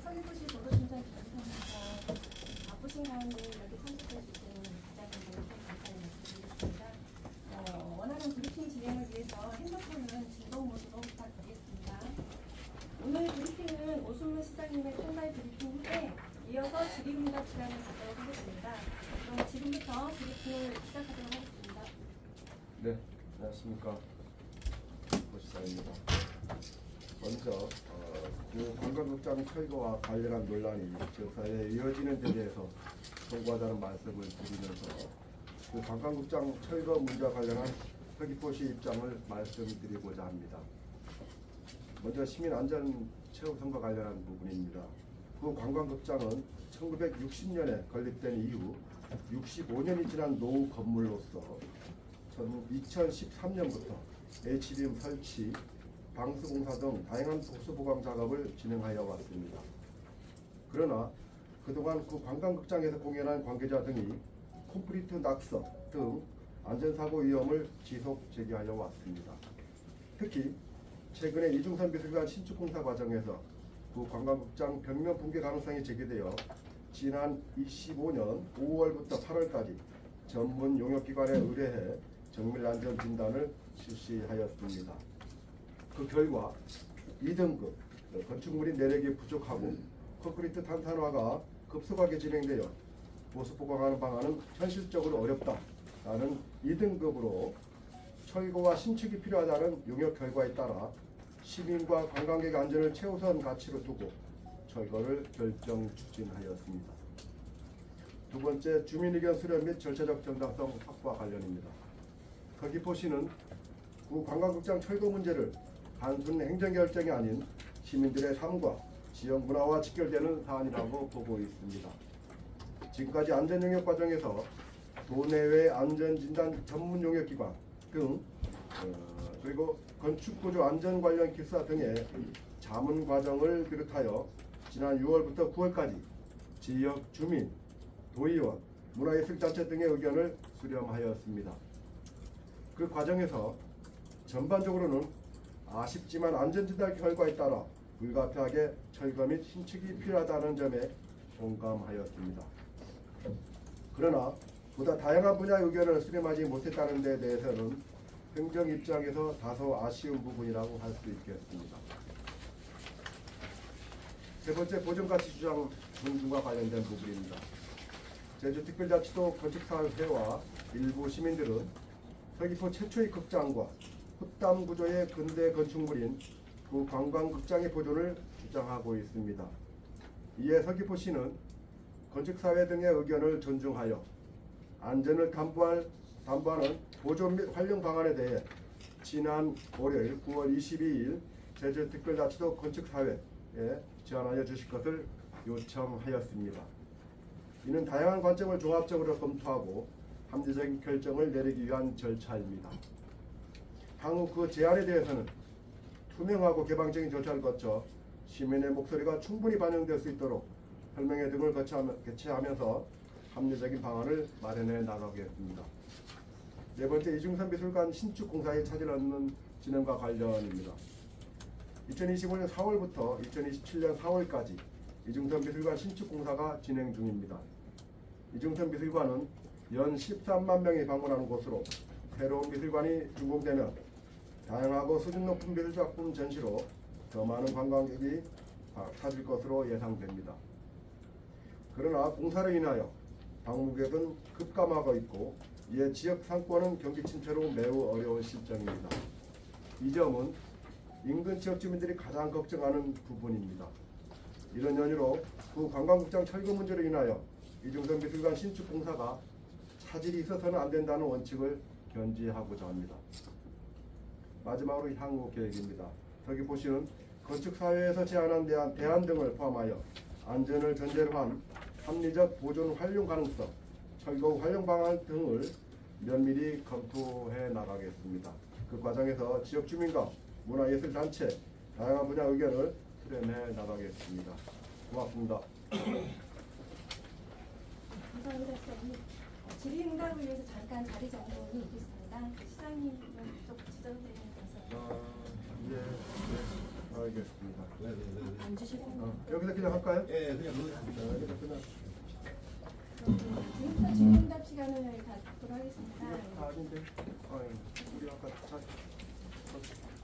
서귀포시 도로공사 기획사에서 바쁘신 가운데 이렇게 참석해 주신 기자분들께 감사의 말씀드리겠습니다. 원하는 브리핑 진행을 위해서 핸드폰은 진동 모드로 부탁드리겠습니다. 오늘 브리핑은 오순무 시장님의 총괄 브리핑 후에 이어서 질의응답 시간을 갖도록 하겠습니다. 그럼 지금부터 브리핑을 시작하도록 하겠습니다. 네, 안녕하십니까. 고시장입니다. 먼저 관광극장 철거와 관련한 논란이 역사에 이어지는 데 대해서 송구하다는 말씀을 드리면서 관광극장 철거 문제와 관련한 서귀포시 입장을 말씀드리고자 합니다. 먼저 시민안전 최우선과 관련한 부분입니다. 그 관광극장은 1960년에 건립된 이후 65년이 지난 노후 건물로서 2013년부터 H빔 설치, 방수공사 등 다양한 보수보강 작업을 진행하여 왔습니다. 그러나 그동안 그 관광극장에서 공연한 관계자 등이 콘크리트 낙석 등 안전사고 위험을 지속 제기하여 왔습니다. 특히 최근에 이중선 미술관 신축공사 과정에서 그 관광극장 벽면 붕괴 가능성이 제기되어 지난 25년 5월부터 8월까지 전문 용역기관에 의뢰해 정밀안전 진단을 실시하였습니다. 그 결과 2등급 건축물이 내력이 부족하고 콘크리트 탄산화가 급속하게 진행되어 보수보강하는 방안은 현실적으로 어렵다라는 2등급으로 철거와 신축이 필요하다는 용역 결과에 따라 시민과 관광객 안전을 최우선 가치로 두고 철거를 결정 추진하였습니다. 두 번째, 주민의견 수렴 및 절차적 정당성 확보와 관련입니다. 서귀포시는 구 관광극장 철거 문제를 단순 행정결정이 아닌 시민들의 삶과 지역 문화와 직결되는 사안이라고 보고 있습니다. 지금까지 안전용역 과정에서 도내외 안전진단 전문용역기관 등 그리고 건축구조 안전 관련 기사 등의 자문 과정을 비롯하여 지난 6월부터 9월까지 지역 주민, 도의원, 문화예술단체 등의 의견을 수렴하였습니다. 그 과정에서 전반적으로는 아쉽지만 안전진단 결과에 따라 불가피하게 철거 및 신축이 필요하다는 점에 공감하였습니다. 그러나 보다 다양한 분야의 의견을 수렴하지 못했다는 데 대해서는 행정 입장에서 다소 아쉬운 부분이라고 할 수 있겠습니다. 세 번째, 보존가치 주장 존중과 관련된 부분입니다. 제주특별자치도 건축사회와 일부 시민들은 서귀포 최초의 극장과 헛담 구조의 근대 건축물인 그 관광극장의 보존을 주장하고 있습니다. 이에 서귀포시는 건축사회 등의 의견을 존중하여 안전을 담보하는 보존 및 활용 방안에 대해 지난 월요일 9월 22일 제주특별자치도 건축사회에 제안하여 주실 것을 요청하였습니다. 이는 다양한 관점을 종합적으로 검토하고 합리적인 결정을 내리기 위한 절차입니다. 향후 그 제안에 대해서는 투명하고 개방적인 절차를 거쳐 시민의 목소리가 충분히 반영될 수 있도록 설명회 등을 개최하면서 합리적인 방안을 마련해 나가겠습니다. 네 번째, 이중선 미술관 신축 공사에 차질 없는 진행과 관련입니다. 2025년 4월부터 2027년 4월까지 이중선 미술관 신축 공사가 진행 중입니다. 이중선 미술관은 연 13만 명이 방문하는 곳으로 새로운 미술관이 준공되면 다양하고 수준 높은 미술작품 전시로 더 많은 관광객이 찾을 것으로 예상됩니다. 그러나 공사로 인하여 방문객은 급감하고 있고 이에 지역 상권은 경기 침체로 매우 어려운 실정입니다. 이 점은 인근 지역 주민들이 가장 걱정하는 부분입니다. 이런 연유로 그 관광극장 철거 문제로 인하여 이중선 미술관 신축 공사가 차질이 있어서는 안 된다는 원칙을 견지하고자 합니다. 마지막으로 향후 계획입니다. 서귀포시는 건축사회에서 제안한 대안 등을 포함하여 안전을 전제로 한 합리적 보존 활용 가능성, 철거 후 활용 방안 등을 면밀히 검토해 나가겠습니다. 그 과정에서 지역 주민과 문화예술단체, 다양한 분야 의견을 수렴해 나가겠습니다. 고맙습니다. 감사합니다. 질의응답을 위해서 잠깐 자리 정돈이 있겠습니다. 시장님은 좀 지정되는 것을. 알겠습니다. 앉으시고. 여기서 그냥 할까요? 예, 그냥 여기서 그냥 지금부터 질의응답 시간을 갖도록 하겠습니다. 다 아닌데. 우리 아까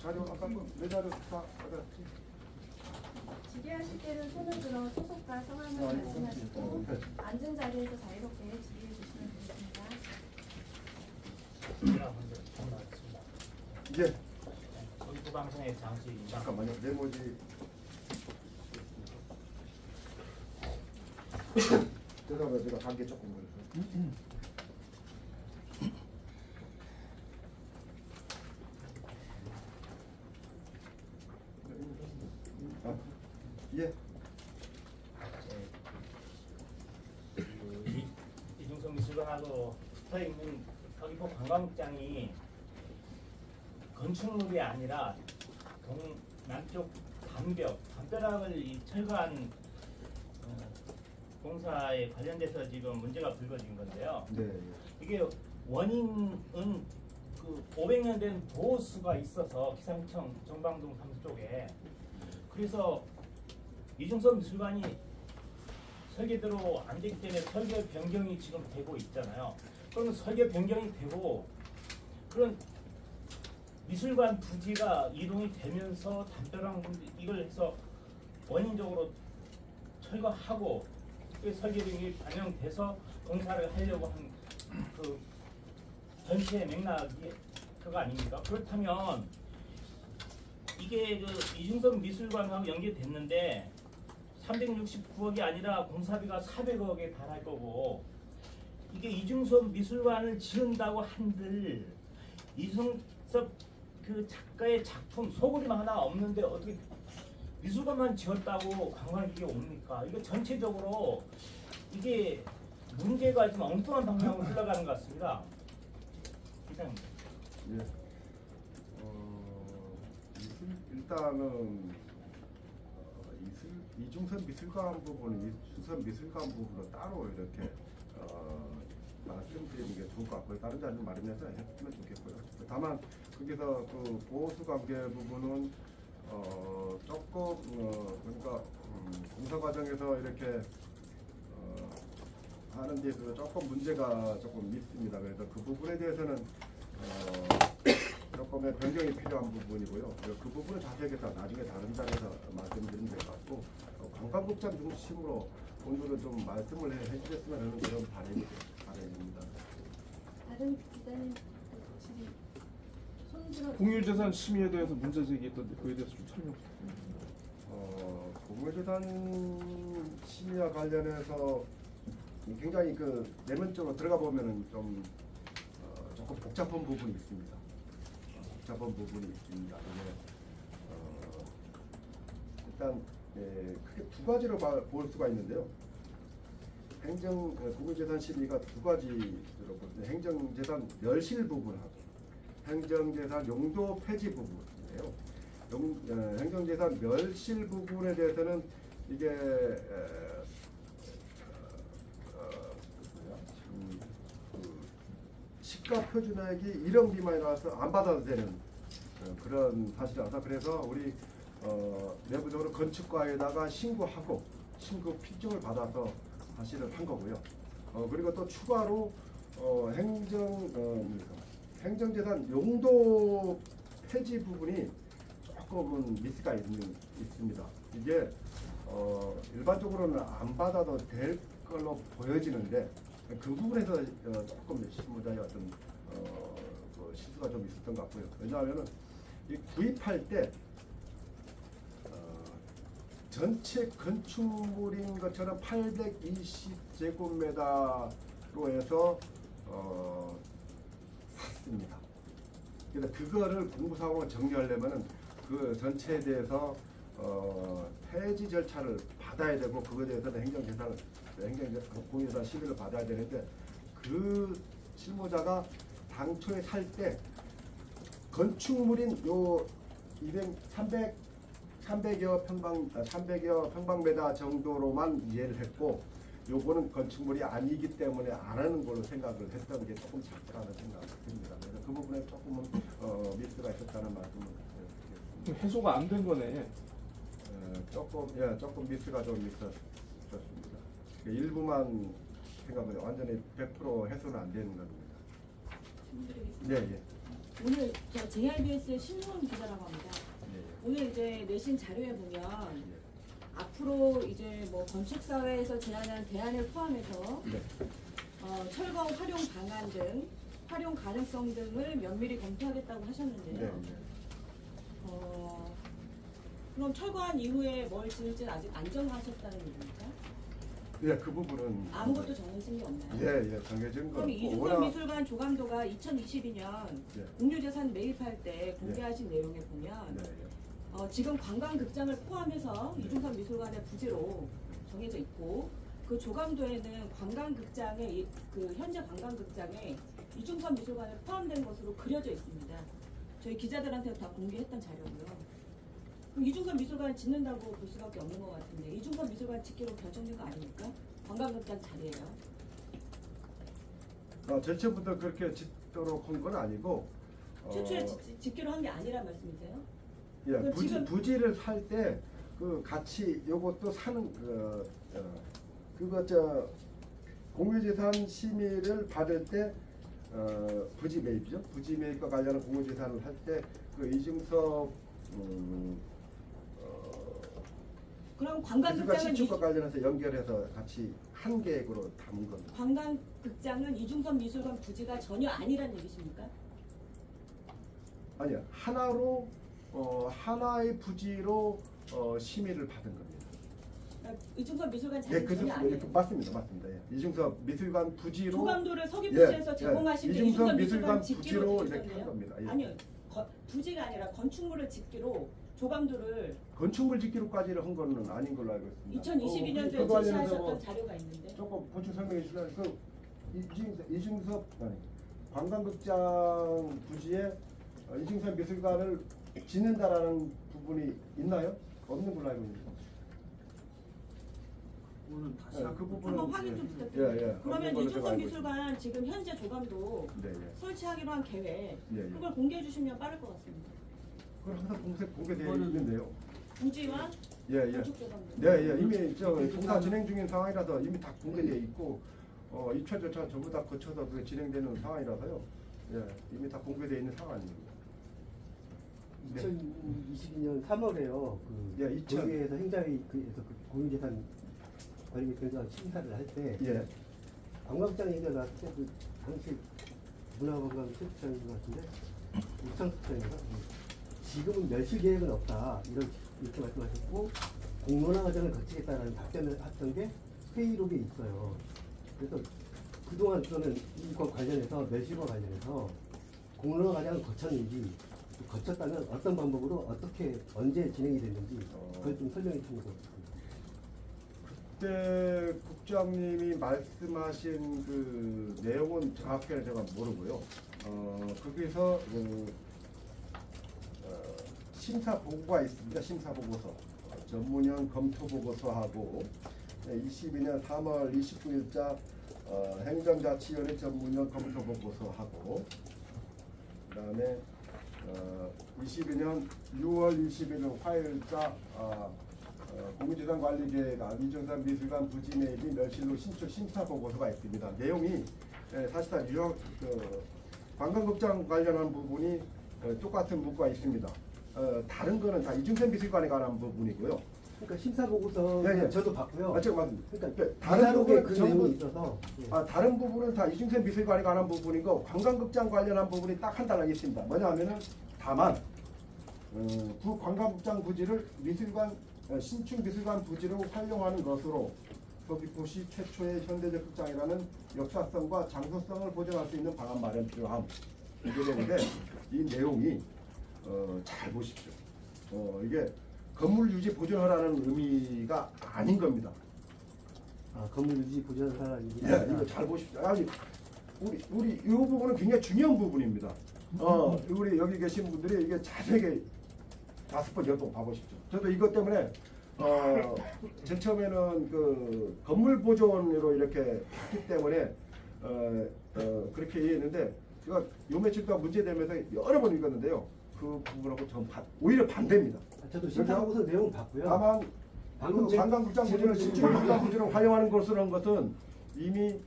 자료 아까 내 자료 다 받았지. 질의하실 때는 손을 들어 소속과 성함을 말씀하시고 앉은 자리에서 자유롭게 질의해 주시면 되겠습니다. 제가 먼저 질문하겠습니다. 예. 서귀포 방송의 장수입니다. 잠깐만요. 메모지. 죄송합니다. 제가 단계 조금 걸려서. 예. 이중섭 미술관하고 붙어 있는 서귀포 관광장이 건축물이 아니라 남쪽 담벼락을 철거한 공사에 관련돼서 지금 문제가 불거진 건데요. 네. 이게 원인은 그 500년 된 보호수가 있어서 기상청 정방동 3수 쪽에 그래서 이중섭 미술관이 설계대로 안 되기 때문에 설계 변경이 지금 되고 있잖아요. 그러면 설계 변경이 되고 그런 미술관 부지가 이동이 되면서 담벼락 이걸 해서 원인적으로 철거하고 그 설계 변경이 반영돼서 공사를 하려고 한 그 전체 맥락이 그거 아닙니까? 그렇다면 이게 그 이중섭 미술관하고 연계됐는데 369억이 아니라 공사비가 400억에 달할 거고 이게 이중섭 미술관을 지은다고 한들 이중섭 그 작가의 작품 소그림 하나 없는데 어떻게 미술관만 지었다고 관광객이 옵니까? 이게 전체적으로 이게 문제가 좀 엉뚱한 방향으로 흘러가는 것 같습니다. 이상입니다. 예. 일단은 이중섭 미술관 부분은 이중섭 미술관 부분으로 따로 이렇게 말씀드리는 게 좋을 것 같고요. 다른 자료 마련해서 했으면 좋겠고요. 다만 거기서 그 보호수 관계 부분은 조금 그러니까 공사 과정에서 이렇게 하는 데 있어서 조금 문제가 조금 있습니다. 그래서 그 부분에 대해서는 조금의 변경이 필요한 부분이고요. 그 부분은 자세하게 나중에 다른 자리에서 말씀드리면 될 것 같고 관광국장 중심으로 오늘은 좀 말씀을 해주셨으면 하는 그런 바람입니다. 다른 기자님 질의 손 들어. 공유재산 침해에 대해서 문제 제기했던데 그에 대해서 좀 설명 부탁드립니다. 공유재산 침해와 관련해서 굉장히 그 내면적으로 들어가 보면은 좀 조금 복잡한 부분이 있습니다. 복잡한 부분이 있습니다. 일단 크게 두 가지로 볼 수가 있는데요. 공유재산 심의가 두 가지로 보는데 행정재산 멸실 부분하고 행정재산 용도 폐지 부분이에요. 행정재산 멸실 부분에 대해서는 이게 시가 표준액이 1억 미만이 나와서 안 받아도 되는 그런 사실이라서 그래서 우리 내부적으로 건축과에다가 신고하고 신고 필증을 받아서 사실을 한 거고요. 그리고 또 추가로 행정재산 용도 폐지 부분이 조금은 미스가 있습니다. 이게 일반적으로는 안 받아도 될 걸로 보여지는데 그 부분에서 조금 실무자의 어떤 그 실수가 좀 있었던 것 같고요. 왜냐하면은 이 구입할 때 전체 건축물인 것처럼 820제곱미터로 해서 샀습니다. 그래서 그거를 공부사항으로 정리하려면은 그 전체에 대해서 폐지 절차를 받아야 되고 그거에 대해서는 공유재산 심의를 받아야 되는데 그 실무자가 당초에 살 때 건축물인 요 300여 평방미터 정도로만 이해를 했고 요거는 건축물이 아니기 때문에 안 하는 걸로 생각을 했던 게 조금 작다는 생각이 듭니다. 그래서 그 부분에 조금은 미스가 있었다는 말씀을 드리겠습니다. 해소가 안 된 거네. 조금 미스가 좀 있었습니다. 일부만 생각하면 완전히 100% 해소는 안 되는 겁니다. 네, 예. 오늘 저 JRBS의 신유원 기자라고 합니다. 예. 오늘 이제 내신 자료에 보면 앞으로 이제 뭐 건축사회에서 제안한 대안을 포함해서 네. 철거 활용 방안 등 활용 가능성 등을 면밀히 검토하겠다고 하셨는데요. 네. 그럼 철거한 이후에 뭘 지을지는 아직 안 정하셨다는 얘기입니까? 예, 그 부분은 아무것도 정해진 게 없나요? 예, 정해진 거. 그럼 이중섭 미술관 조감도가 2022년 예. 공유재산 매입할 때 공개하신 내용에 보면 네, 예. 지금 관광극장을 포함해서 이중섭 미술관의 부지로 정해져 있고 그 조감도에는 관광극장의 그 현재 관광극장에 이중섭 미술관에 포함된 것으로 그려져 있습니다. 저희 기자들한테 다 공개했던 자료고요. 그럼 이중섭 미술관 짓는다고 볼 수밖에 없는 것 같은데 이중섭 미술관 짓기로 결정된 거 아닙니까? 관광극장 자리예요. 제초부터 그렇게 짓도록 한 건 아니고 최초에 짓기로 한 게 아니란 말씀이세요? 예, 그럼 지금- 부지를 살 때 그 같이 요것도 사는 그거 공유재산 심의를 받을 때 부지 매입이죠. 부지 매입과 관련한 공유재산을 할 때 그 이중섭 그럼 미술관 관광극장은 시축과 관련해서 연결해서 같이 한 계획으로 담은 겁니다. 관광극장은 이중섭 미술관 부지가 전혀 아니란 얘기십니까? 아니요, 하나의 부지로 심의를 받은 겁니다. 그러니까 이중섭 미술관 예, 자리 전혀 아니에요. 맞습니다. 예. 이중섭 미술관 부지로 조감도를 서귀포시에서 예, 제공하신 게 이중섭 이중섭 미술관 미술관 짓기로 부지로 이렇게 한 되던데요? 겁니다. 예. 아니요, 부지가 아니라 건축물을 짓기로 조감도를 건축물 짓기로까지는 한 거는 아닌 걸로 알고 있습니다. 2022년도에 그거 관련해서 제시하셨던 자료가 있는데 조금 보충 설명해 주시면 이중섭 관광극장 부지에 이중섭 미술관을 짓는다라는 부분이 있나요? 없는 걸로 알고 있습니다. 오늘 다시 예, 그 부분은 한번 확인 좀 예, 부탁드립니다. 예, 그러면 없는 걸로 제가 이중섭 알고 미술관 지금 현재 조감도 네, 예. 설치하기로 한 계획 예, 예. 그걸 공개해 주시면 빠를 것 같습니다. 그건 항상 공개되어 그거는- 있는데요. 부지와 예, 예. 건축 조감도. 네, 이미 공사 진행 중인 상황이라서 이미 다 공개되어 있고 입찰 절차 전부 다 거쳐서 그게 진행되는 상황이라서요. 예, 이미 다 공개되어 있는 상황입니다. 네. 2022년 3월에요. 그 예, 2000. 거기에서 행자위에서 그 공유재산 관리 결과 심사를 할 때 예, 관광장 얘기가 나왔을 때 그 당시 문화관광 실장인 것 같은데 우창수장인가 지금은 멸실 계획은 없다 이렇게 말씀하셨고 공론화 과정을 거치겠다라는 답변을 했던 게 회의록에 있어요. 그래서 그동안 저는 이거 관련해서 멸실과 관련해서 공론화 과정을 거쳤는지 거쳤다면 어떤 방법으로 어떻게 언제 진행이 됐는지 그걸 좀 설명해 주시면 좋겠습니다. 그때 국장님이 말씀하신 그 내용은 정확하게 제가 모르고요. 거기서 심사 보고가 있습니다. 심사 보고서 전문형 검토 보고서하고 22년 3월 29일자 행정자치위원회 전문형 검토 보고서하고 그다음에 22년 6월 21일 화요일자 공유재산관리계획안 이중섭 미술관 부지 매입이 멸실로 신축 심사 보고서가 있습니다. 내용이 사실상 관광극장 관련한 부분이 똑같은 문구가 있습니다. 다른 거는 다 이중섭 미술관에 관한 부분이고요. 그러니까 심사 보고서 예, 예. 저도 봤고요. 제가 맞습니다. 그러니까 다른 기사록에 부분은 그 전부 내용이 있어서 다른 부분은 다 이중섭 미술관에 관한 부분이고 관광극장 관련한 부분이 딱 한 달락 있습니다. 뭐냐면은 다만 구 관광극장 부지를 신축 미술관 부지로 활용하는 것으로 서귀포시 최초의 현대적 극장이라는 역사성과 장소성을 보존할 수 있는 방안 마련 필요함. 이게 되는데 이 내용이 잘 보십시오. 이게 건물 유지 보존하라는 의미가 아닌 겁니다. 건물 유지 보존하라는 얘기가 예, 아니라 이거 잘 보십시오. 아니, 우리 이 부분은 굉장히 중요한 부분입니다. 우리 여기 계신 분들이 이게 자세하게 5번 10번 봐보십시오. 저도 이것 때문에 제일 처음에는 그 건물 보존으로 이렇게 봤기 때문에 그렇게 이해했는데 제가 요 며칠 동안 문제되면서 여러 번 읽었는데요. 그 부분하고 오히려 반대입니다. 저도 심사보고서 내용 봤고요. 다만 방금 그 관광국장 부지를 질문 실제 관광부지를 활용하는 것으로는 것은 이미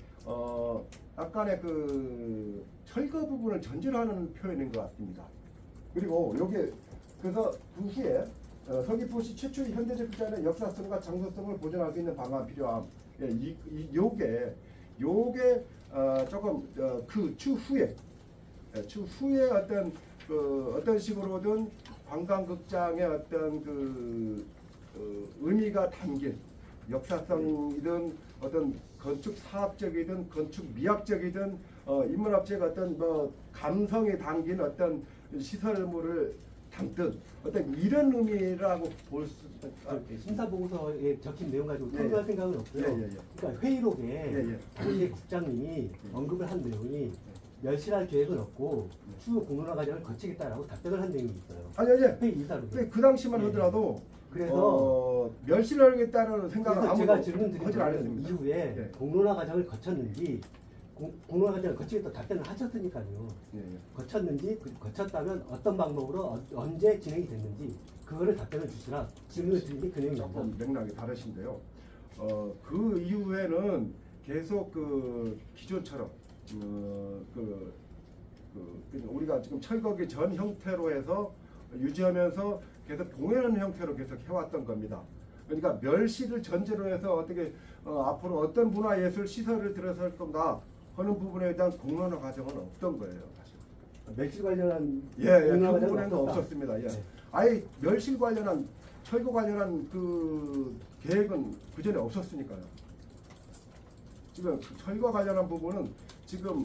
약간의 그 철거 부분을 전제로 하는 표현인 것 같습니다. 그리고 요게 그래서 그 후에 서귀포시 최초의 현대적 극장의 역사성과 장소성을 보존할 수 있는 방안이 필요함. 예, 요게 조금 그 추후에 어떤 식으로든 관광극장의 어떤 의미가 담긴 역사성이든 어떤 건축 사업적이든 건축 미학적이든 인문학적 어떤 감성이 담긴 어떤 시설물을 담든 어떤 이런 의미라고 볼 수 있다. 심사보고서에 적힌 내용 가지고 예, 통과할 예. 생각은 없고요. 예, 예, 예. 그러니까 회의록에 예. 당시의 국장님이 언급을 한 내용이 멸실할 계획은 없고 추후 공론화 과정을 거치겠다라고 답변을 한 내용이 있어요. 아니 회의 이사로. 그 당시만 예. 하더라도 그래서 멸실을 하겠다는 생각을 그래서 아무도 제가 질문 드린 하지 거는 않았습니다. 이후에 예. 공론화 과정을 거쳤는지 공론화 과정을 거치겠다 답변을 하셨으니까요. 예, 예. 거쳤는지 거쳤다면 어떤 방법으로 언제 진행이 됐는지 그거를 답변을 주시라 질문을 드린 게 그 내용입니다. 조금 맥락이 다르신데요. 그 이후에는 계속 그 기존처럼 우리가 지금 철거기 전 형태로 해서 유지하면서 계속 봉해하는 형태로 계속 해왔던 겁니다. 그러니까 멸실을 전제로 해서 어떻게 앞으로 어떤 문화예술 시설을 들어설 건가 하는 부분에 대한 공론화 과정은 없던 거예요, 사실. 멸실 관련한 그 공론화 과정은 부분에는 없었다. 없었습니다. 예. 네. 아예 멸실 관련한 철거 관련한 그 계획은 그 전에 없었으니까요. 지금 그 철거 관련한 부분은 지금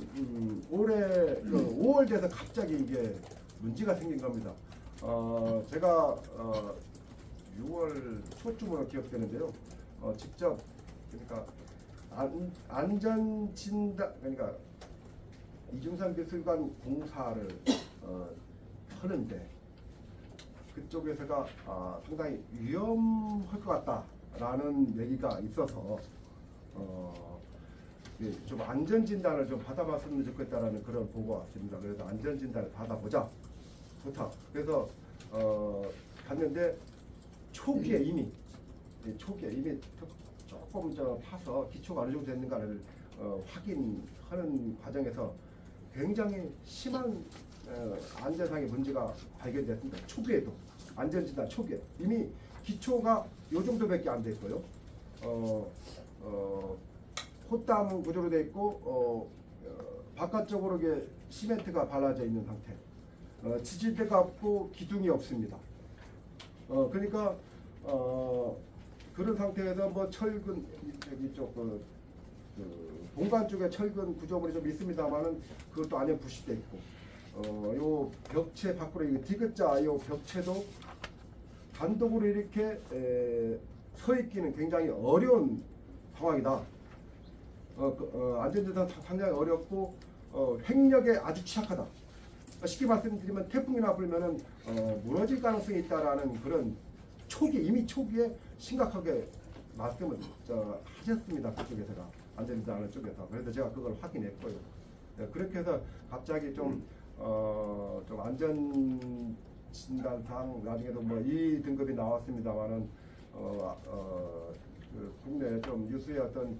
올해 5월 돼서 갑자기 이게 문제가 생긴 겁니다. 제가 6월 초쯤으로 기억되는데요. 직접 그러니까 안전진단 그러니까 이중산 미술관 공사를 하는데 그쪽에서가 상당히 위험할 것 같다라는 얘기가 있어서 좀 안전진단을 좀 받아봤으면 좋겠다라는 그런 보고가 왔습니다. 그래서 안전진단을 받아보자. 좋다. 그래서 갔는데 초기에 이미 조금 파서 기초가 어느 정도 됐는가를 확인하는 과정에서 굉장히 심한 안전상의 문제가 발견됐습니다. 초기에도 안전진단 초기에 이미 기초가 요 정도밖에 안 됐고요. 콧담 구조로 돼 있고 바깥쪽으로 이게 시멘트가 발라져 있는 상태. 지질대가 없고 기둥이 없습니다. 그러니까 그런 상태에서 뭐 철근 이쪽 본관 쪽에 철근 구조물이 좀 있습니다만은 그것도 안에 부식돼 있고 요 벽체 밖으로 이 디귿자 요 벽체도 단독으로 이렇게 서 있기는 굉장히 어려운 상황이다. 안전진단 상당히 어렵고 횡력에 아주 취약하다. 쉽게 말씀드리면 태풍이나 불면은 무너질 가능성이 있다라는 그런 이미 초기에 심각하게 말씀을 하셨습니다. 그쪽에서가 안전진단하는 쪽에서. 그래서 제가 그걸 확인했고요. 그렇게 해서 갑자기 좀 안전진단상 나중에도 뭐 2 등급이 나왔습니다만은 그 국내 좀 유수의 어떤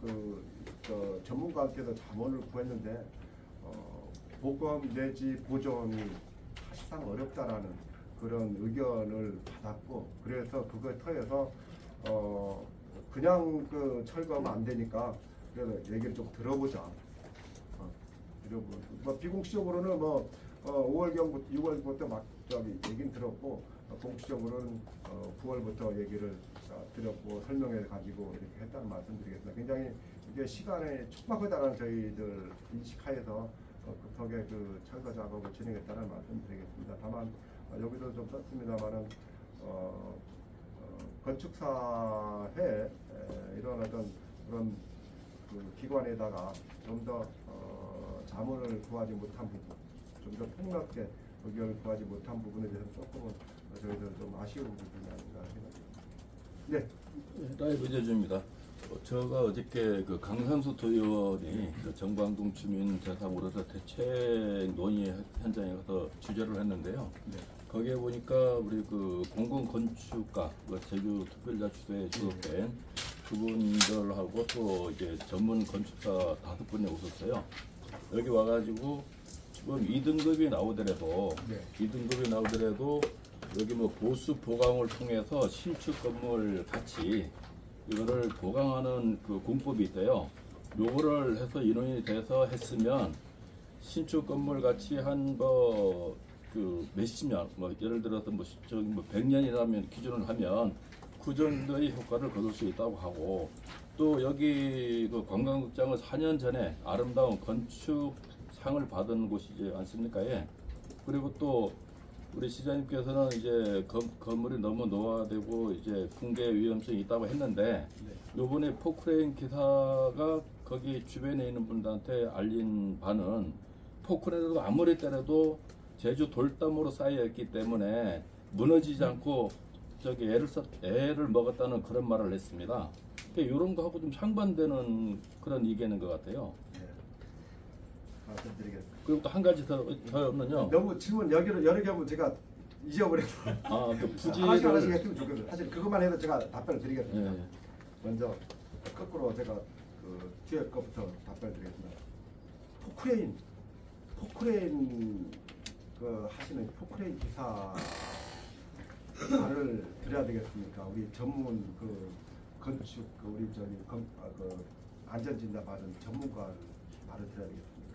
전문가한테서 자문을 구했는데 복원 내지 보존이 사실상 어렵다라는 그런 의견을 받았고 그래서 그거에 터여서 그냥 철거하면 안 되니까 그래서 얘기를 좀 들어보자. 뭐 비공식적으로는 5월경 6월부터 막 얘기는 들었고 공식적으로는 9월부터 얘기를 드렸고 설명해 가지고 이렇게 했다는 말씀드리겠습니다. 굉장히 이게 시간이 촉박하다는 저희들 인식하에서 급하게 철거 작업을 진행했다는 말씀드리겠습니다. 다만 여기도 좀 썼습니다만은 건축사에 이런 어떤 그런 기관에다가 좀 더 자문을 구하지 못한 부분, 좀 더 폭넓게 의견을 구하지 못한 부분에 대해서 조금은 저희들 좀 아쉬운 부분이 아닌가 생각합니다. 네. 나의 문제주입니다. 제가 어저께 강상수 도의원이 정방동 주민 재산 우려서 대책 논의 현장에 가서 취재를 했는데요. 네. 거기에 보니까 우리 그 공공건축가 그 제주특별자치도에 소속된 그분들하고 또 이제 전문 건축사 5분이 오셨어요. 여기 와가지고 지금 2등급이 나오더라도 네. 2등급이 나오더라도 여기 뭐 보수 보강을 통해서 신축 건물 같이 이거를 보강하는 그 공법이 있대요. 요거를 해서 인원이 돼서 했으면 신축 건물 같이 한 그 몇십 년, 뭐 예를 들어서 뭐 100년이라면 기준을 하면 그 정도의 효과를 거둘 수 있다고 하고, 또 여기 그 관광극장은 4년 전에 아름다운 건축상을 받은 곳이지 않습니까? 예. 그리고 또 우리 시장님께서는 이제 건물이 너무 노화되고 이제 붕괴 위험성이 있다고 했는데, 요번에 포크레인 기사가 거기 주변에 있는 분들한테 알린 바는 포크레인으로 아무리 때려도 제주 돌담으로 쌓여 있기 때문에 무너지지 않고 저기 애를 먹었다는 그런 말을 했습니다. 그러니까 이런 거하고 좀 상반되는 그런 얘기는 것 같아요. 네. 말씀드리겠습니다. 그리고 또 한 가지 더는요. 너무 질문 여러 개 하면 제가 잊어버려서 그 부지를 하나씩 했으면 좋겠어요. 사실 그것만 해도 제가 답변을 드리겠습니다. 예. 먼저 거꾸로 제가 그 뒤에 거부터 답변을 드리겠습니다. 포크레인 그 하시는 포크레인 기사 말을 드려야 되겠습니까? 우리 전문 그 건축 그 우리 저기 그 안전진단 받은 전문가를 말을 드려야 되겠습니까?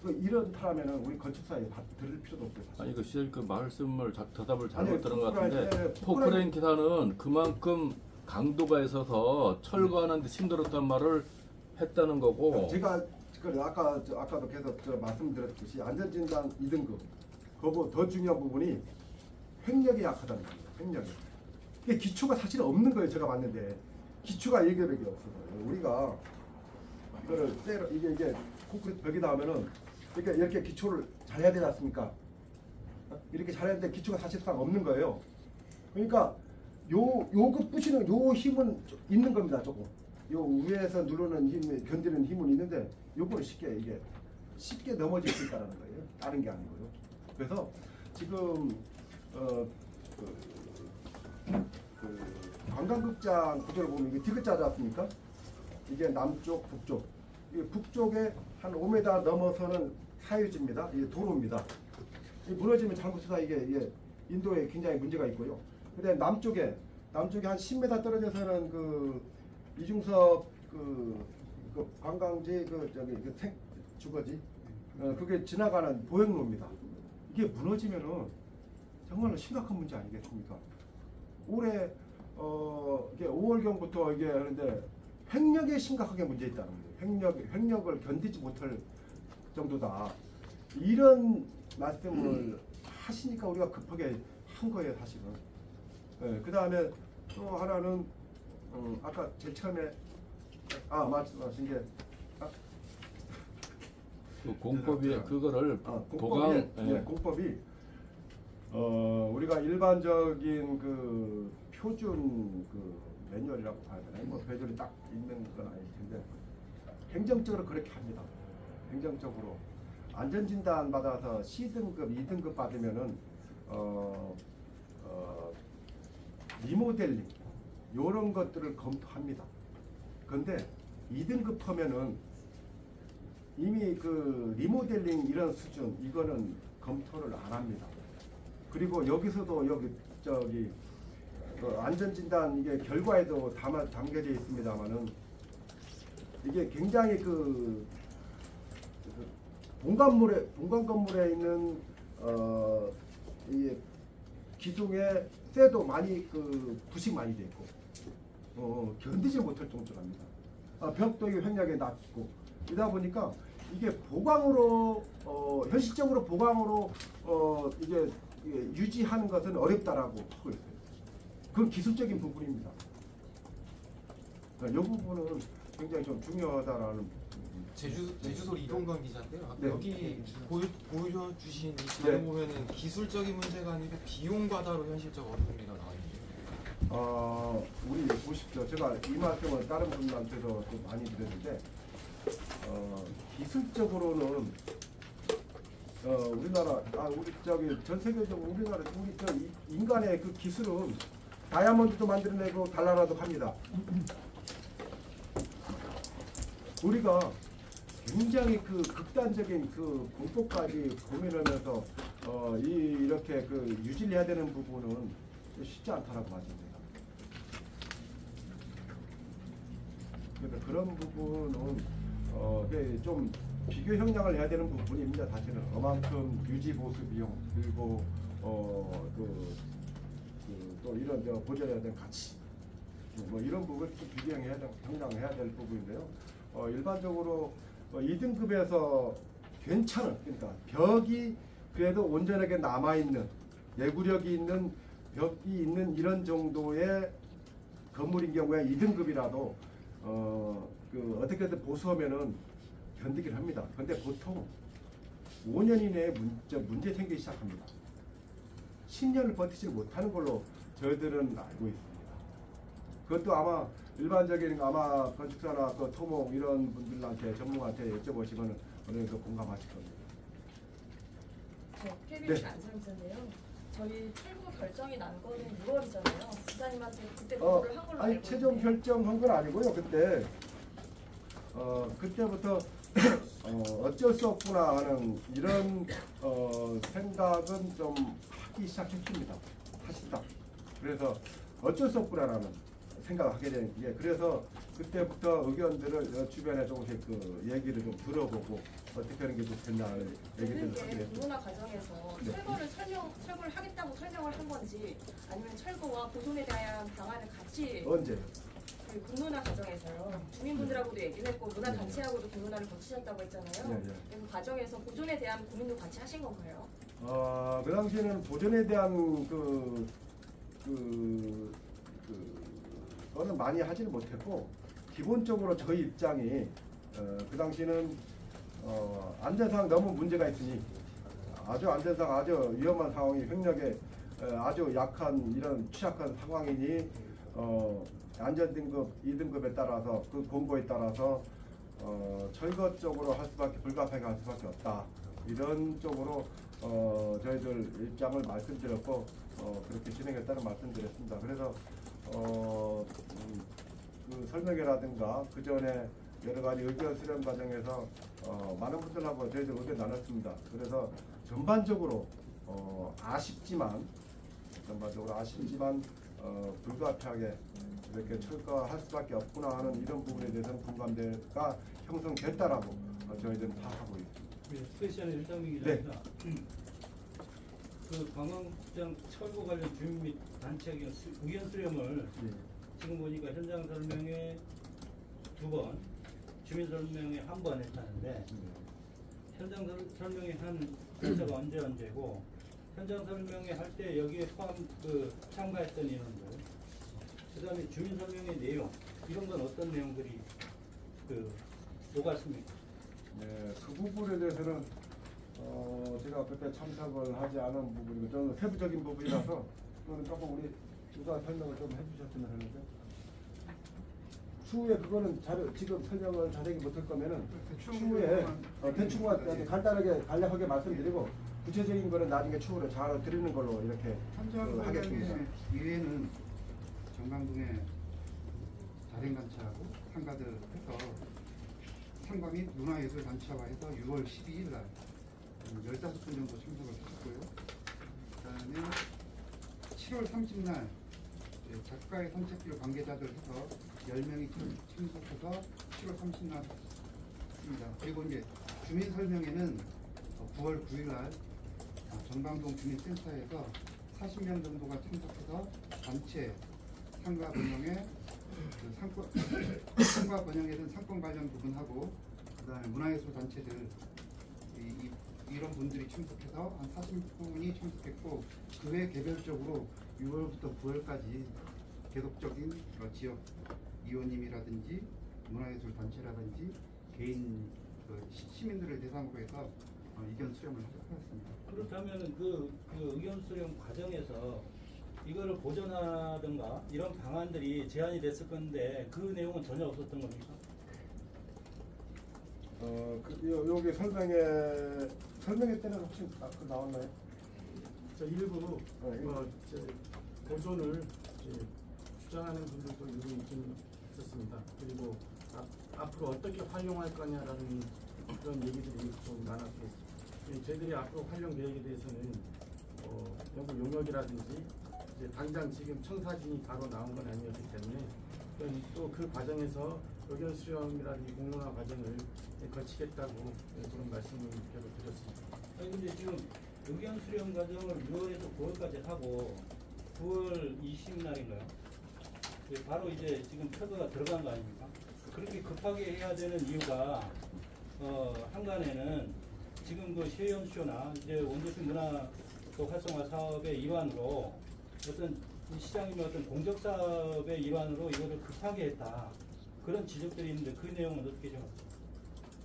그 이런 사람에는 우리 건축사에 들을 필요도 없어요. 사실. 아니 그 시절 그 말씀을 대답을 잘못 아니, 들은 것 같은데 포크레인- 포크레인 기사는 그만큼 강도가 있어서 철거하는데 힘들었단 말을 했다는 거고. 제가 아까도 계속 말씀드렸듯이 안전진단 2등급 그거 더 중요한 부분이 횡력이 약하다는 거예요. 횡력이. 이게 기초가 사실 없는 거예요. 제가 봤는데 기초가 얘기밖에 없어요. 우리가 이거를 이게 콘크리트 벽이 나오면은 이렇게 기초를 잘해야 되지 않습니까? 이렇게 잘해야 되는데 기초가 사실상 없는 거예요. 그러니까 요거 부시는 요 힘은 있는 겁니다. 조금. 요 위에서 누르는 힘, 견디는 힘은 있는데 요거는 쉽게 넘어질 수 있다는 거예요. 다른 게 아니고요. 그래서 지금 관광극장 구조를 보면 이게 디귿자지 않습니까? 이게 남쪽, 북쪽. 이게 북쪽에 한 5m 넘어서는 사유지입니다. 이게 도로입니다. 무너지면 잘못해서 이게 인도에 굉장히 문제가 있고요. 근데 남쪽에 한 10m 떨어져서는 그 이중섭 그 관광지 주거지 그게 지나가는 보행로입니다. 이게 무너지면은 정말로 심각한 문제 아니겠습니까? 올해 이게 5월경부터 이게 하는데 횡력에 심각하게 문제 있다는 거예요. 횡력을 견디지 못할 정도다. 이런 말씀을 하시니까 우리가 급하게 한 거예요, 사실은. 그 다음에 또 하나는 아까 제일 처음에 말씀하신 게 그 공법이 그거를 공법이 공법이 우리가 일반적인 그 표준 그 매뉴얼이라고 봐야 되나요? 뭐 매뉴얼이 딱 있는 건 아닐 텐데 행정적으로 그렇게 합니다. 행정적으로 안전진단 받아서 C등급, 2등급 받으면은 리모델링 이런 것들을 검토합니다. 그런데 2등급 하면은 이미 그 리모델링 이런 수준 이거는 검토를 안 합니다. 그리고 여기서도 안전진단 이게 결과에도 담겨져 있습니다만은 이게 굉장히 본관 건물에 있는 이게 기둥에 쇠도 많이 부식 많이 돼 있고 견디지 못할 정도랍니다. 벽도 횡력이 낮고 이러다 보니까 이게 보강으로 현실적으로 보강으로 이게 유지하는 것은 어렵다라고 하고 있어요. 그건 기술적인 부분입니다. 이 부분은 굉장히 좀 중요하다라는. 제주소 이동관 기자인데요. 네. 여기 보여주신 이 자료 보면은 기술적인 문제가 아니고 비용 과다로 현실적 어려움이가 나와 있는데. 우리 보십시오. 제가 이 말씀을 다른 분들한테도 좀 많이 드렸는데 기술적으로는 우리나라 우리 저기 전 세계적으로 우리나라 우리 저 인간의 그 기술은 다이아몬드도 만들어내고 달나라도 팝니다. 우리가 굉장히 그 극단적인 그 공법까지 고민하면서 이렇게 그 유지를 해야 되는 부분은 쉽지 않다라고 봐집니다. 그러니까 그런 부분은 좀 비교 형량을 해야 되는 부분입니다. 사실은 그만큼 유지 보수 비용 그리고 또 이런 보존해야 되는 가치 뭐 이런 부분을 좀 비교 형량해야 될 부분인데요. 일반적으로 2등급에서 괜찮은 그러니까 벽이 그래도 온전하게 남아있는 내구력이 있는 벽이 있는 이런 정도의 건물인 경우에 2등급이라도 어떻게든 보수하면은 견디기를 합니다. 그런데 보통 5년 이내에 문제 생기기 시작합니다. 10년을 버티지 못하는 걸로 저희들은 알고 있습니다. 그것도 아마 일반적인 건축사나 토목 이런 분들한테 전문가한테 여쭤보시면 어느 정도 공감하실 겁니다. KBS 네. 안상수인데요. 저희 최고 결정이 난 거는 6월이잖아요. 기사님한테 그때 보고를 한 걸로 알고 있는데. 최종 결정한 건 아니고요. 그때부터 어쩔 수 없구나 하는 이런 생각은 좀 하기 시작했습니다. 사실상. 그래서 어쩔 수 없구나라는 생각을 하게 된 게 그래서 그때부터 의견들을 주변에 조금씩 얘기를 좀 들어보고 어떻게 하는 게 좋겠나는 얘기들을 하게 됐습니다. 공론화 과정에서 네. 철거를 하겠다고 설명을 한 건지 아니면 철거와 보존에 대한 방안을 같이 언제요? 그 공론화 과정에서요. 주민분들하고도 얘기를 했고 문화단체하고도 공론화를 거치셨다고 했잖아요. 네. 그 과정에서 보존에 대한 고민도 같이 하신 건가요? 그 당시에는 보존에 대한 거는 많이 하지는 못했고 기본적으로 저희 입장이 그 당시는 안전상 너무 문제가 있으니 안전상 아주 위험한 상황이 횡력에 아주 약한 이런 취약한 상황이니 안전등급 2등급에 따라서 그 공고에 따라서 철거 쪽으로 할 수밖에 불가피하게 할 수밖에 없다. 이런 쪽으로 저희들 입장을 말씀드렸고 그렇게 진행했다는 말씀드렸습니다. 그래서 그 설명회라든가 그 전에 여러 가지 의견 수렴 과정에서 많은 분들하고 저희들 의견 나눴습니다. 그래서 전반적으로 아쉽지만 불가피하게 이렇게 철거할 수밖에 없구나 하는 이런 부분에 대해서는 공감대가 형성됐다라고 저희들은 파악하고 있습니다. 스페셜 일상민 네. 기자입니다. 그 관광장 철거 관련 주민 및 단체 의견 수렴을 지금 보니까 현장 설명회 2번, 주민 설명회 1번 했다는데 현장 설명회 한 날짜가 언제고 현장 설명회 할 때 여기에 포함 참가했던 인원들, 그다음에 주민 설명회 내용 이런 건 어떤 내용들이 녹았습니까? 네, 그 부분에 대해서는 제가 그때 참석을 하지 않은 부분이고 저는 세부적인 부분이라서 그거는 조금 우리 누가 설명을 좀 해주셨으면 하는데 추후에 그거는 지금 설명을 자세히 못할 거면은 추후에 대충만 간단하게 간략하게 말씀드리고 구체적인 거는 나중에 추후로 잘 드리는 걸로 이렇게 하겠습니다. 이외에는 정방동에 자생단체하고 상가들 해서 상가 및 문화예술단체와 해서 6월 12일 날 15분 정도 참석을 했었고요. 그 다음에 7월 30날 작가의 산책길 관계자들 해서 10명이 참석해서 7월 30날 했습니다. 그리고 이제 주민 설명회는 9월 9일 날 정방동 주민센터에서 40명 정도가 참석해서 단체 상가 번영회, 상가 번영회는 상권 관련 부분하고 그다음에 문화예술 단체들 이런 분들이 참석해서 한 40분이 참석했고 그 외 개별적으로 6월부터 9월까지 계속적인 지역 위원님이라든지 문화예술 단체라든지 개인 시민들을 대상으로 해서 의견 수렴을 하였습니다. 그렇다면 그 의견 수렴 과정에서 이거를 보존하든가 이런 방안들이 제안이 됐을 건데 그 내용은 전혀 없었던 겁니까? 여기 설명회 때는 혹시 나왔나요? 저 일부 네. 보존을 주장하는 분들도 일부 있긴 있었습니다. 그리고 앞으로 어떻게 활용할 거냐라는 그런 얘기들이 좀 많았고, 저희들이 앞으로 활용 계획에 대해서는 연구 용역이라든지 이제 당장 지금 청사진이 바로 나온 건 아니었기 때문에 또 그 과정에서 의견 수렴이라든지 공론화 과정을 거치겠다고 그런 말씀을 계속 드렸습니다. 아니 근데 지금 의견 수렴 과정을 6월에서 9월까지 하고 9월 20날인가요? 바로 이제 지금 철거가 들어간 거 아닙니까? 그렇게 급하게 해야 되는 이유가 한간에는 지금 그 시연쇼나 이제 원도시 문화 활성화 사업의 일환으로 어떤 시장이면 어떤 공적 사업의 일환으로 이거를 급하게 했다, 그런 지적들이 있는데 그 내용은 어떻게 생각하세요?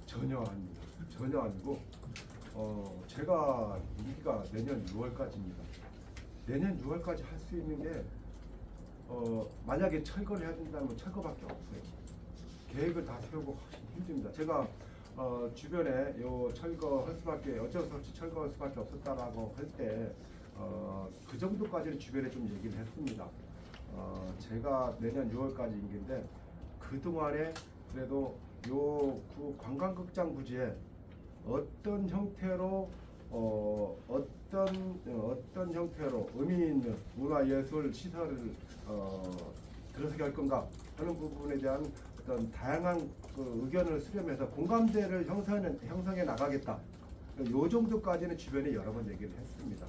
전혀 아닙니다. 전혀 아니고 제가 임기가 내년 6월까지입니다. 내년 6월까지 할 수 있는 게 만약에 철거를 해야 된다면 철거밖에 없어요. 계획을 다 세우고 하기 힘듭니다. 제가 주변에 요 철거할 수밖에, 어쩔 수 없이 철거할 수밖에 없었다라고 할 때 그 정도까지는 주변에 좀 얘기를 했습니다. 제가 내년 6월까지 임기인데 그동안에 그래도 요 관광극장 부지에 어떤 형태로 어떤 형태로 의미 있는 문화예술 시설을 들어서게 할 건가 하는 부분에 대한 어떤 다양한 그 의견을 수렴해서 공감대를 형성해 나가겠다. 요 정도까지는 주변에 여러 번 얘기를 했습니다.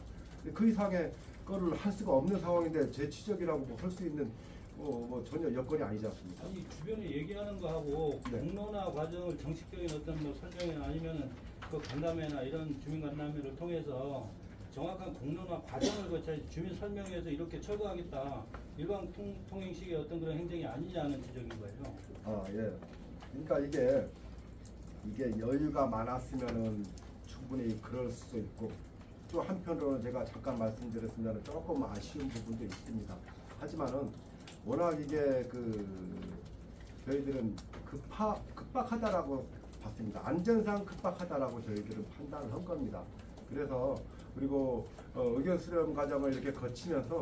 그 이상의 거를 할 수가 없는 상황인데 제 지적이라고 할 수 있는 뭐 전혀 여건이 아니지 않습니까? 아니 주변에 얘기하는 거하고 네. 공론화 과정을 정식적인 어떤 뭐 설명이나 아니면은 그 간담회나 이런 주민 간담회를 통해서 정확한 공론화 과정을 거쳐야지 주민 설명회에서 이렇게 철거하겠다, 일반 통행식의 어떤 그런 행정이 아니냐는 지적인 거예요. 예. 그러니까 이게 여유가 많았으면은 충분히 그럴 수 있고, 또 한편으로는 제가 잠깐 말씀드렸습니다만 조금 아쉬운 부분도 있습니다. 하지만은 워낙 이게 저희들은 급박하다라고 봤습니다. 안전상 급박하다라고 저희들은 판단을 한 겁니다. 그래서 그리고 의견 수렴 과정을 이렇게 거치면서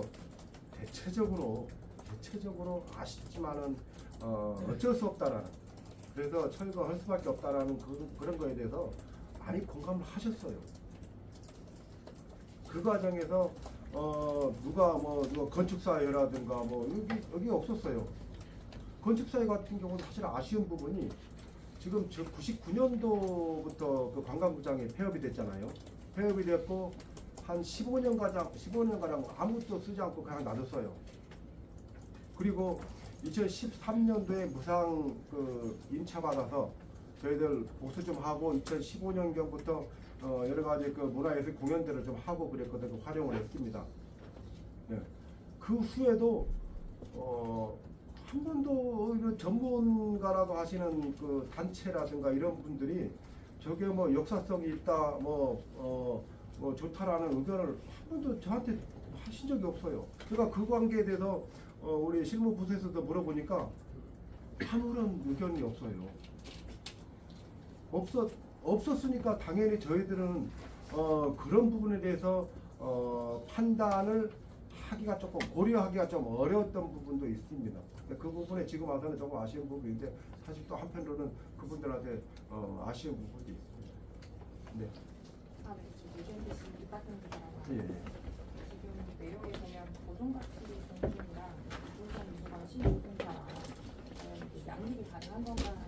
대체적으로 아쉽지만은 어쩔 수 없다라는, 그래서 철거할 수밖에 없다라는 그런 거에 대해서 많이 공감을 하셨어요. 그 과정에서 누가 건축사회라든가 여기 없었어요. 건축사회 같은 경우는 사실 아쉬운 부분이 지금 99년도부터 그 관광구장이 폐업이 됐잖아요. 폐업이 됐고 한 15년가량 아무것도 쓰지 않고 그냥 놔뒀어요. 그리고 2013년도에 무상 임차받아서 저희들 보수 좀 하고 2015년경부터 여러 가지 문화예술 공연들을 좀 하고 그랬거든요. 활용을 했습니다. 네. 그 후에도 한 번도 이런 전문가라고 하시는 그 단체라든가 이런 분들이 저게 뭐 역사성이 있다, 좋다라는 의견을 한 번도 저한테 하신 적이 없어요. 제가 그 관계에 대해서 우리 실무부서에서도 물어보니까 아무런 의견이 없어요. 없었으니까 당연히 저희들은 그런 부분에 대해서 판단을 하기가 조금 고려하기가 좀 어려웠던 부분도 있습니다. 그 부분에 지금 와서는 조금 아쉬운 부분인데 사실 또 한편으로는 그분들한테 아쉬운 부분도 있습니다. 네. 네. 유진씨 디파트먼트라고 예. 지금 내용에 보면 보존가치 공급이랑 보존 미소관 신용공사랑 양립이 가능한 건가라는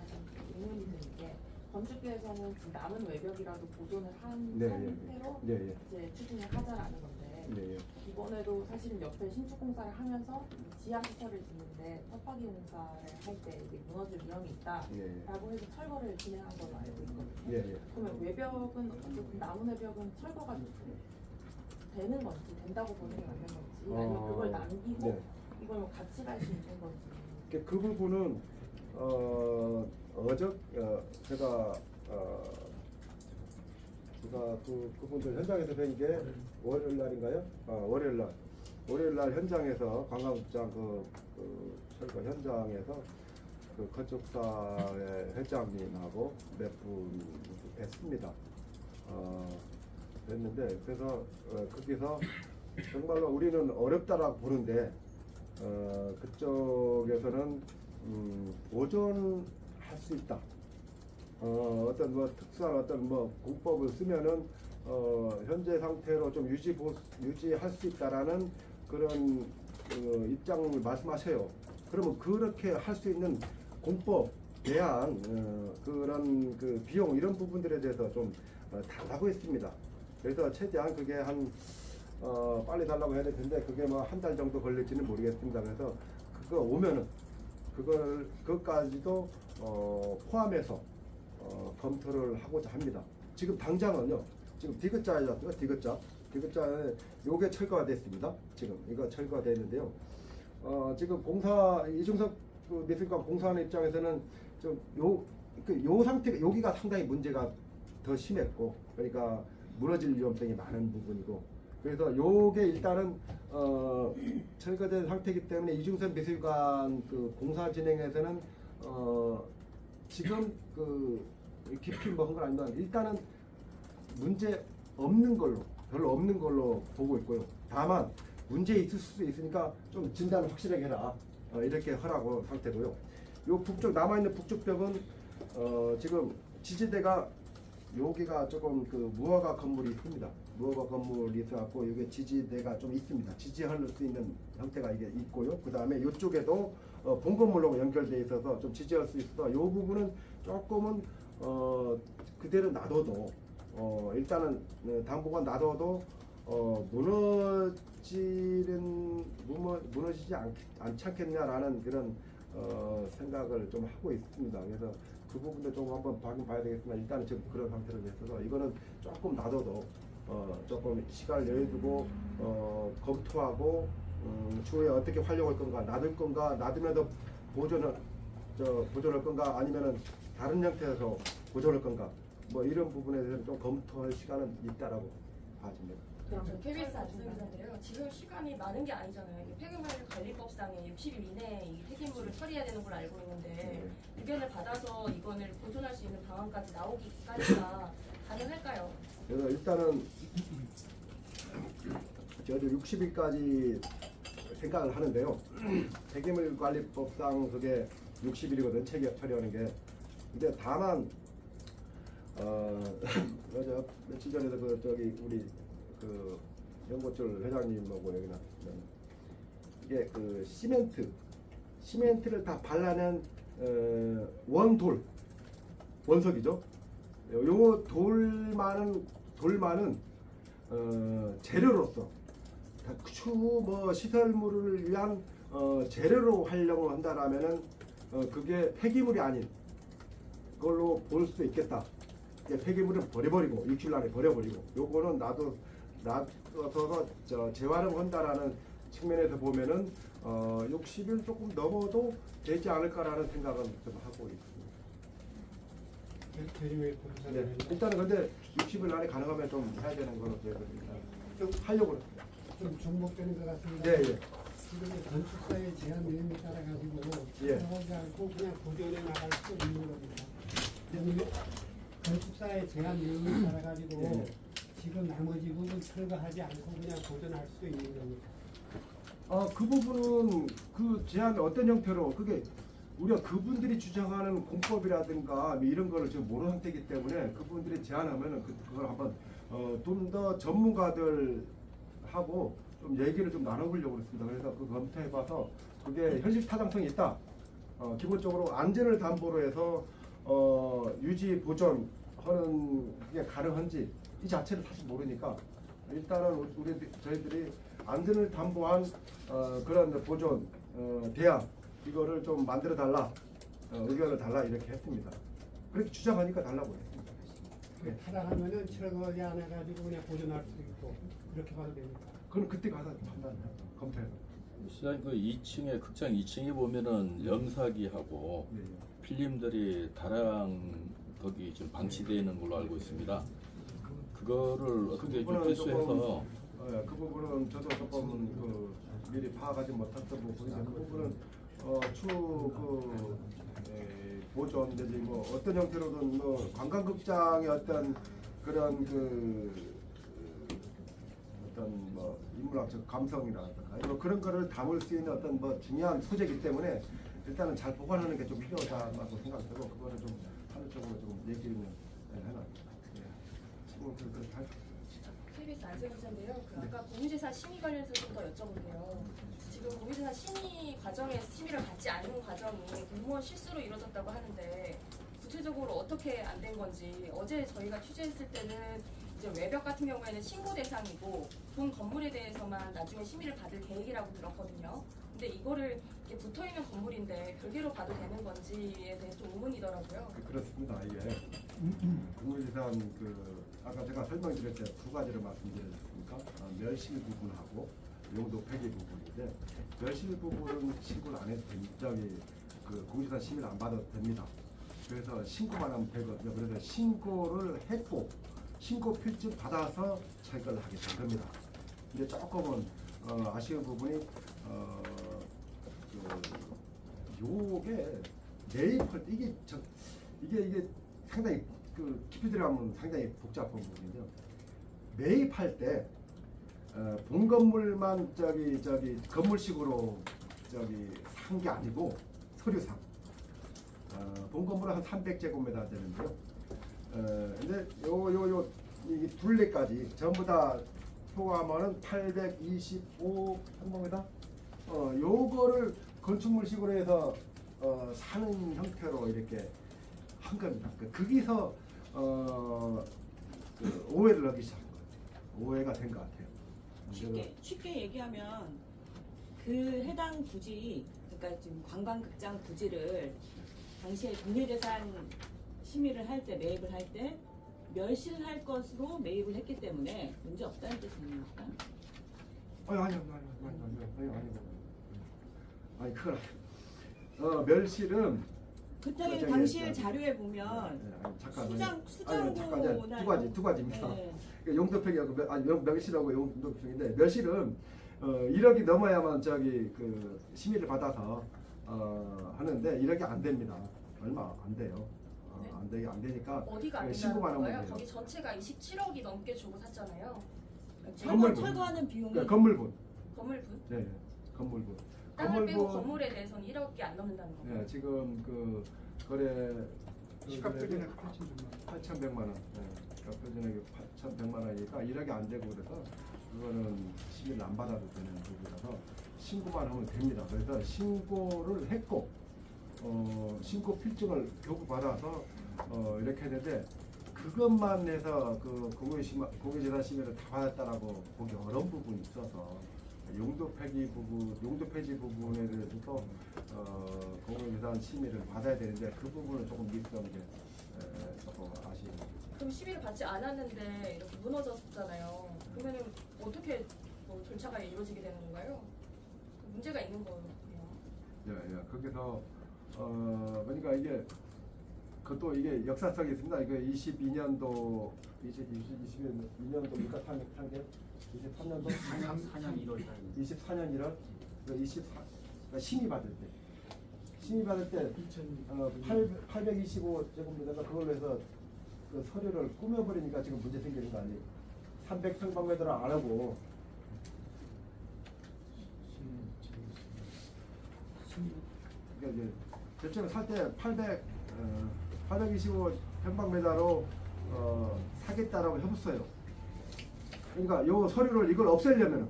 의문이 드는 게, 건축계에서는 그 남은 외벽이라도 보존을 한 상태로 이제 추진을 하자라는 건데, 이번에도 사실은 옆에 신축공사를 하면서 지하 시설을 짓는데 텃밭이 공사를 할 때 무너질 위험이 있다라고 해서 철거를 진행한 걸로 알고 있거든요. 그러면 외벽은 어쨌든 남은 외벽은 철거가 되는 건지, 된다고 보는 게 맞는 건지, 아니면 그걸 남기고 이걸 뭐 같이 갈 수 있는 건지. 그 부분은 제가 그분들 현장에서 뵌 게 월요일 날인가요? 월요일 날 현장에서 관광극장 철거 현장에서 그 건축사의 회장님하고 몇 분 뵀습니다. 됐는데 그래서 거기서 정말로 우리는 어렵다라고 보는데 그쪽에서는 보존할 수 있다. 어떤 뭐 특수한 어떤 뭐 공법을 쓰면은 현재 상태로 좀 유지할 수 있다라는 그런 입장을 말씀하셔요. 그러면 그렇게 할 수 있는 공법, 대안, 그런 그 비용 이런 부분들에 대해서 좀 달라고 했습니다. 그래서 최대한 그게 한 빨리 달라고 해야 될 텐데 그게 뭐 한 달 정도 걸릴지는 모르겠습니다. 그래서 그거 오면은 그것까지도 포함해서 검토를 하고자 합니다. 지금 당장은요. 지금 디귿자였어요. 디귿자에 요게 철거가 됐습니다. 지금 이거 철거가 됐는데요. 지금 이중섭 그 미술관 공사하는 입장에서는 좀 요 상태가 여기가 상당히 문제가 더 심했고 그러니까 무너질 위험성이 많은 부분이고 그래서 요게 일단은 철거된 상태이기 때문에 이중섭 미술관 그 공사 진행에서는 지금 그 깊이 먹은 건 아니지만 일단은 문제 없는 걸로 별로 없는 걸로 보고 있고요. 다만 문제 있을 수도 있으니까 좀 진단을 확실하게 해라 이렇게 하라고 상태고요. 요 북쪽 남아있는 북쪽 벽은 지금 지지대가 여기가 조금 그 무허가 건물이 있습니다. 무허가 건물이 있어갖고 이게 지지대가 좀 있습니다. 지지할 수 있는 형태가 이게 있고요. 그 다음에 이쪽에도 본 건물하고 연결되어 있어서 좀 지지할 수 있어서 이 부분은 조금은 그대로 놔둬도 일단은 당분간 놔둬도 무너지지 않지 않겠냐라는 그런 생각을 좀 하고 있습니다. 그래서 그 부분도 좀 한번 봐야 되겠지만 일단은 지금 그런 상태로 있어서 이거는 조금 놔둬도 조금 시간을 여유두고 검토하고 추후에 어떻게 활용할 건가, 놔둘 건가, 놔두면서 보존할 건가, 아니면은 다른 형태에서 보존할 건가, 뭐 이런 부분에 대해서 좀 검토할 시간은 있다라고 봐집니다. KBS 안전기자인데요. 지금 시간이 많은 게 아니잖아요. 폐기물관리법상에 60일 이내에 이 폐기물을 처리해야 되는 걸 알고 있는데 의견을 받아서 이거를 보존할 수 있는 방안까지 나오기까지가 가능할까요? 그래서 일단은 저도 60일까지 생각을 하는데요. 폐기물관리법상 그게 60일이거든 처리하는 게. 근데 다만 며칠 전에도 우리 그 연고철 회장님하고 여기 나왔는데 이게 그 시멘트를 다 발라낸 원석이죠. 요 돌만은 재료로서 뭐 시설물을 위한 재료로 활용을 한다라면은 그게 폐기물이 아닌 걸로 볼 수 있겠다. 폐기물을 버려버리고 6일 안에 버려버리고 요거는 놔둬서 재활용한다라는 측면에서 보면은 60일 조금 넘어도 되지 않을까라는 생각은 좀 하고 있습니다. 네, 일단은 근데 60일 안에 가능하면 좀 해야 되는 걸로 좀 하려고 좀 중복되는 것 같습니다. 예. 지금 건축사의 제한 내용에 따라 가지고 하지 않고 그냥 보존해 나갈 수 있는 겁니다. 건축사의 제한 내용에 따라 가지고 지금 나머지 부분 철거하지 않고 그냥 보존할 수 있는 겁니다. 그 부분은 그 제한 어떤 형태로 그게 우리가 그분들이 주장하는 공법이라든가 이런 거를 지금 모르는 상태이기 때문에 그분들이 제안하면은 그걸 한번 좀 더 전문가들하고 좀 얘기를 좀 나눠보려고 그랬습니다. 그래서 그 검토해봐서 그게 현실 타당성이 있다. 기본적으로 안전을 담보로 해서 유지 보존하는 게 가능한지 이 자체를 사실 모르니까 일단은 저희들이 안전을 담보한 그런 보존 대안 이거를 좀 만들어 달라 의견을 달라 이렇게 했습니다. 그렇게 주장하니까 달라고 했습니다. 네. 타당하면은 철거하지 않아 가지고 그냥 보존할 수 있고 그렇게 봐도 됩니까? 그럼 그때 가서 판단해요. 검토해서. 시장님 그 2층에 극장 2층에 보면은 영사기하고 필름들이 다량 거기 지금 방치되어 있는 걸로 알고 있습니다. 그거를 어떻게 좀 회수해서 그 부분은 저도 조금 미리 파악하지 못했던 부분인데 그 부분은 추후 보존 내지 뭐 어떤 형태로든 뭐 관광극장의 어떤 그런 어떤 뭐 인문학적 감성이라든가 뭐 그런 거를 담을 수 있는 어떤 뭐 중요한 소재이기 때문에 일단은 잘 보관하는 게 좀 필요하다고 생각되고 그거는 좀 하늘적으로 좀 얘기를 해놨습니다. KBS 안세훈 기자인데요. 아까 공유재산 심의 관련해서 좀 더 여쭤볼게요. 지금 공유재산 심의 과정에 심의를 받지 않는 과정이 공무원 실수로 이루어졌다고 하는데 구체적으로 어떻게 안 된 건지 어제 저희가 취재했을 때는 이제 외벽 같은 경우에는 신고 대상이고 본 건물에 대해서만 나중에 심의를 받을 계획이라고 들었거든요. 근데 이거를 이렇게 붙어있는 건물인데 별개로 봐도 되는 건지에 대해서 좀 의문이더라고요. 그렇습니다. 이게 공유재산 아까 제가 설명드릴 때 두 가지를 말씀드렸습니까? 멸실 부분하고 용도 폐기 부분인데 멸실 부분은 신고를 안 해도 됩니다. 공유재산 심의를 안 받아도 됩니다. 그래서 신고만 하면 되거든요. 그래서 신고를 했고 신고 필증 받아서 철거를 하게 된 겁니다. 근데 조금은 아쉬운 부분이 요게 매입할 때 이게 상당히 깊이 들어가면 상당히 복잡한 부분인데요. 매입할 때 본 건물만 건물식으로 산 게 아니고 서류상 본 건물은 한 300제곱미터 되는데요. 근데 이 둘레까지 전부 다 포함하면 825 평방미터. 요거를 건축물식으로 해서 사는 형태로 이렇게 한 겁니다. 거기서 오해를 하기 시작한 거예요. 오해가 된 것 같아요. 쉽게 얘기하면 그 해당 부지, 그러니까 지금 관광극장 부지를 당시에 공유재산 심의를 할 때, 매입을 할 때 멸실할 것으로 매입을 했기 때문에 문제 없다는 뜻입니까? 아니 그건 멸실은 그때 당시에 자료에 보면 수장고나 두 가지입니다. 네. 용도폐기하고 멸실하고 용도폐기인데 멸실은 1억이 넘어야만 심의를 받아서 하는데 1억이 안 됩니다. 얼마 안 돼요. 네. 안 되니까 어디가 안 신고만 된다는 하면 거예요? 돼요. 거기 전체가 27억이 넘게 주고 샀잖아요. 철거하는 비용이 건물분. 건물분? 네, 건물분. 땅을 빼고 건물에 대해서는 1억이 안 넘는다는 거예요. 네, 지금 거래 시각적인 8,100만 원. 시각적인 8,100만 원이니까 1억이 안 되고 그래서 그거는 심의를 안 받아도 되는 부분이라서 신고만 하면 됩니다. 그래서 신고를 했고 신고 필증을 교부받아서 이렇게 했는데 그것만 해서 공유재산 심의를 다 받았다라고 보기 어려운 부분이 있어서 용도 폐지 부분에 대해서도 공유재산 심의를 받아야 되는데 그 부분은 조금 미흡한 게 조금 아쉬워요. 그럼 심의를 받지 않았는데 이렇게 무너졌잖아요. 그러면은 어떻게 절차가 이루어지게 되는 건가요? 문제가 있는 거예요. 예. 거기서 그러니까 이게 그것도 이게 역사성이 있습니다. 이거 22년도 22년도니까 탄계 23년도 4년 1월 24년 1월 24 심의 받을 때 825제곱미터가 그걸로 해서 그 서류를 꾸며버리니까 지금 문제 생기는 거 아니에요. 300평방미터를 안 하고 그러니까 이제 대체로 살 때 825평방미터로 사겠다라고 해봤어요. 그러니까 요 서류를 이걸 없애려면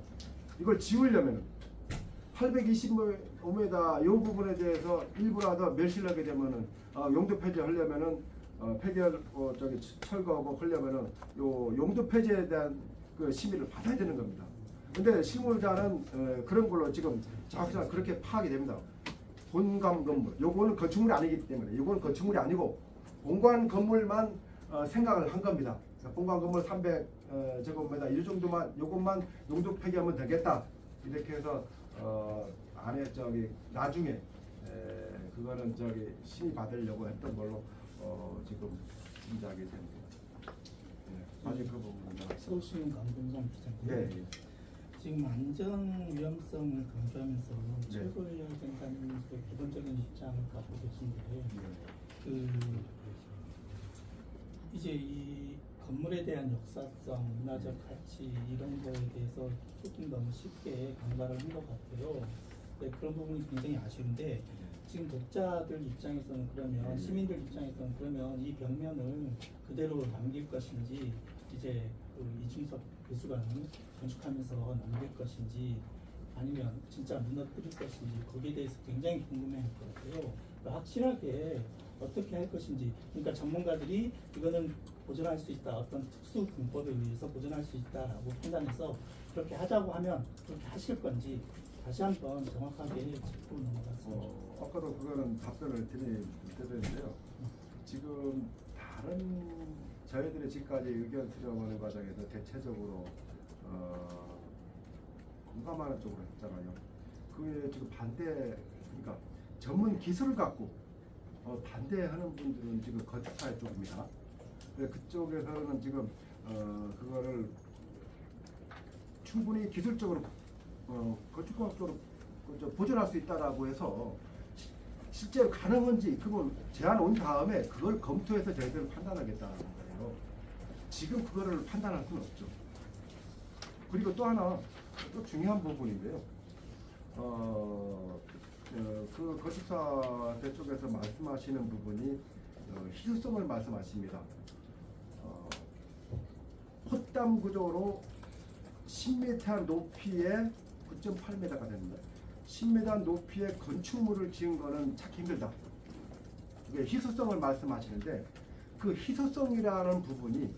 이걸 지우려면 825m 요 부분에 대해서 일부라도 멸실하게 되면은 용도 폐지하려면은 철거하고 하려면은 요 용도 폐지에 대한 그 심의를 받아야 되는 겁니다. 근데 실무자는 그런 걸로 지금 정확히 그렇게 파악이 됩니다. 본관 건물, 요거는 건축물이 아니기 때문에 요거는 건축물이 아니고 본관 건물만 생각을 한 겁니다. 본관 건물 300제곱미터 이 정도만 요것만 용도 폐기하면 되겠다 이렇게 해서 안에 나중에 그거는 심의 받으려고 했던 걸로 지금 짐작이 됩니다. 아직 그 부분은 서울시민 강동상 부장님. 네. 지금 안전 위험성을 강조하면서 네. 철거해야 된다는 그 기본적인 입장을 갖고 계신데 그 이제 이 건물에 대한 역사성, 문화적 가치 이런 거에 대해서 조금 너무 쉽게 강발을 한 것 같아요. 네, 그런 부분이 굉장히 아쉬운데 지금 독자들 입장에서는 그러면 시민들 입장에서는 그러면 이 벽면을 그대로 남길 것인지 이제 그 이중섭 교수가 건축하면서 남길 것인지 아니면 진짜 무너뜨릴 것인지 거기에 대해서 굉장히 궁금해할 것 같아요. 그러니까 확실하게 어떻게 할 것인지 그러니까 전문가들이 이거는 보존할 수 있다 어떤 특수 공법에 의해서 보존할 수 있다라고 판단해서 그렇게 하자고 하면 그렇게 하실 건지 다시 한번 정확하게 짚고 넘어갔습니다. 아까도 그거는 답변을 드렸는데요. 지금 다른 저희들이 지금까지 의견 수렴하는 과정에서 대체적으로 공감하는 쪽으로 했잖아요. 그에 지금 반대, 그러니까 전문 기술을 갖고 반대하는 분들은 지금 건축사회 쪽입니다. 그쪽에서는 지금 그거를 충분히 기술적으로 건축공학적으로 보존할 수 있다라고 해서 실제로 가능한지 그걸 제안 온 다음에 그걸 검토해서 저희들은 판단하겠다는 거예요. 지금 그거를 판단할 수는 없죠. 그리고 또 하나 또 중요한 부분인데요. 그 건축사대 쪽에서 말씀하시는 부분이 희소성을 말씀하십니다. 헛담 구조로 10m 높이에 9.8m가 됩니다. 10m 높이의 건축물을 지은 거는 찾기 힘들다. 이게 희소성을 말씀하시는데 그 희소성이라는 부분이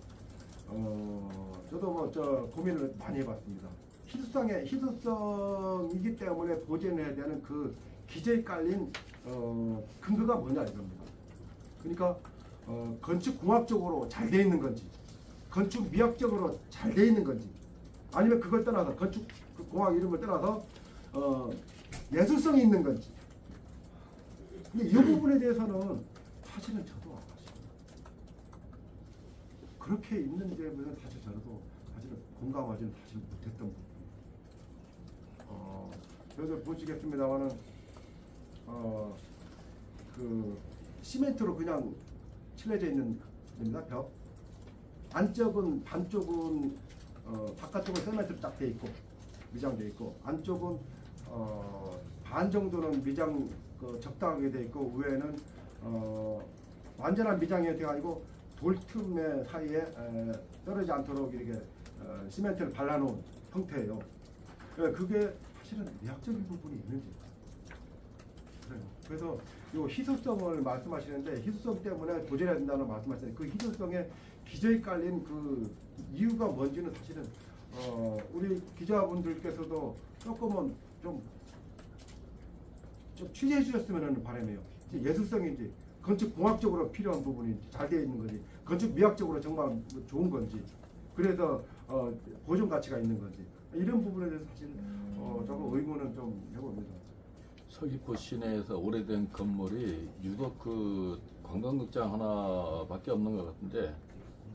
저도 고민을 많이 해봤습니다. 희소성이기 때문에 보존해야 되는 그 기저에 깔린 근거가 뭐냐 이겁니다. 그러니까 건축공학적으로 잘 돼 있는 건지 건축 미학적으로 잘 돼 있는 건지 아니면 그걸 떠나서 건축공학 이런 걸 떠나서 예술성이 있는 건지. 근데 이 부분에 대해서는 사실은 저도 그렇게 있는 데는 사실 저도 사실은 공감하지는 사실 못했던 부분. 여러분 보시겠습니다만은 그 시멘트로 그냥 칠해져 있는 겁니다. 벽. 안쪽은 반쪽은 바깥쪽은 세멘트로 딱 돼 있고 미장돼 있고 안쪽은 반 정도는 미장 적당하게 돼 있고 위에는 완전한 미장이 되어 가지고 돌틈의 사이에 떨어지지 않도록 이렇게 시멘트를 발라놓은 형태예요. 그게 사실은 미학적인 부분이 있는지 그래요. 그래서 이 희소성을 말씀하시는데 희소성 때문에 보존해야 된다는 말씀하시는데 그 희소성에 기저에 깔린 그 이유가 뭔지는 사실은 우리 기자분들께서도 조금은 좀 취재해 주셨으면 하는 바람이에요. 예술성인지 건축공학적으로 필요한 부분인지 잘 되어 있는 건지 건축 미학적으로 정말 좋은 건지 그래서 보존 가치가 있는 건지 이런 부분에 대해서 사실 조금 의문은 좀 해봅니다. 서귀포 시내에서 오래된 건물이 유독 그 관광극장 하나밖에 없는 것 같은데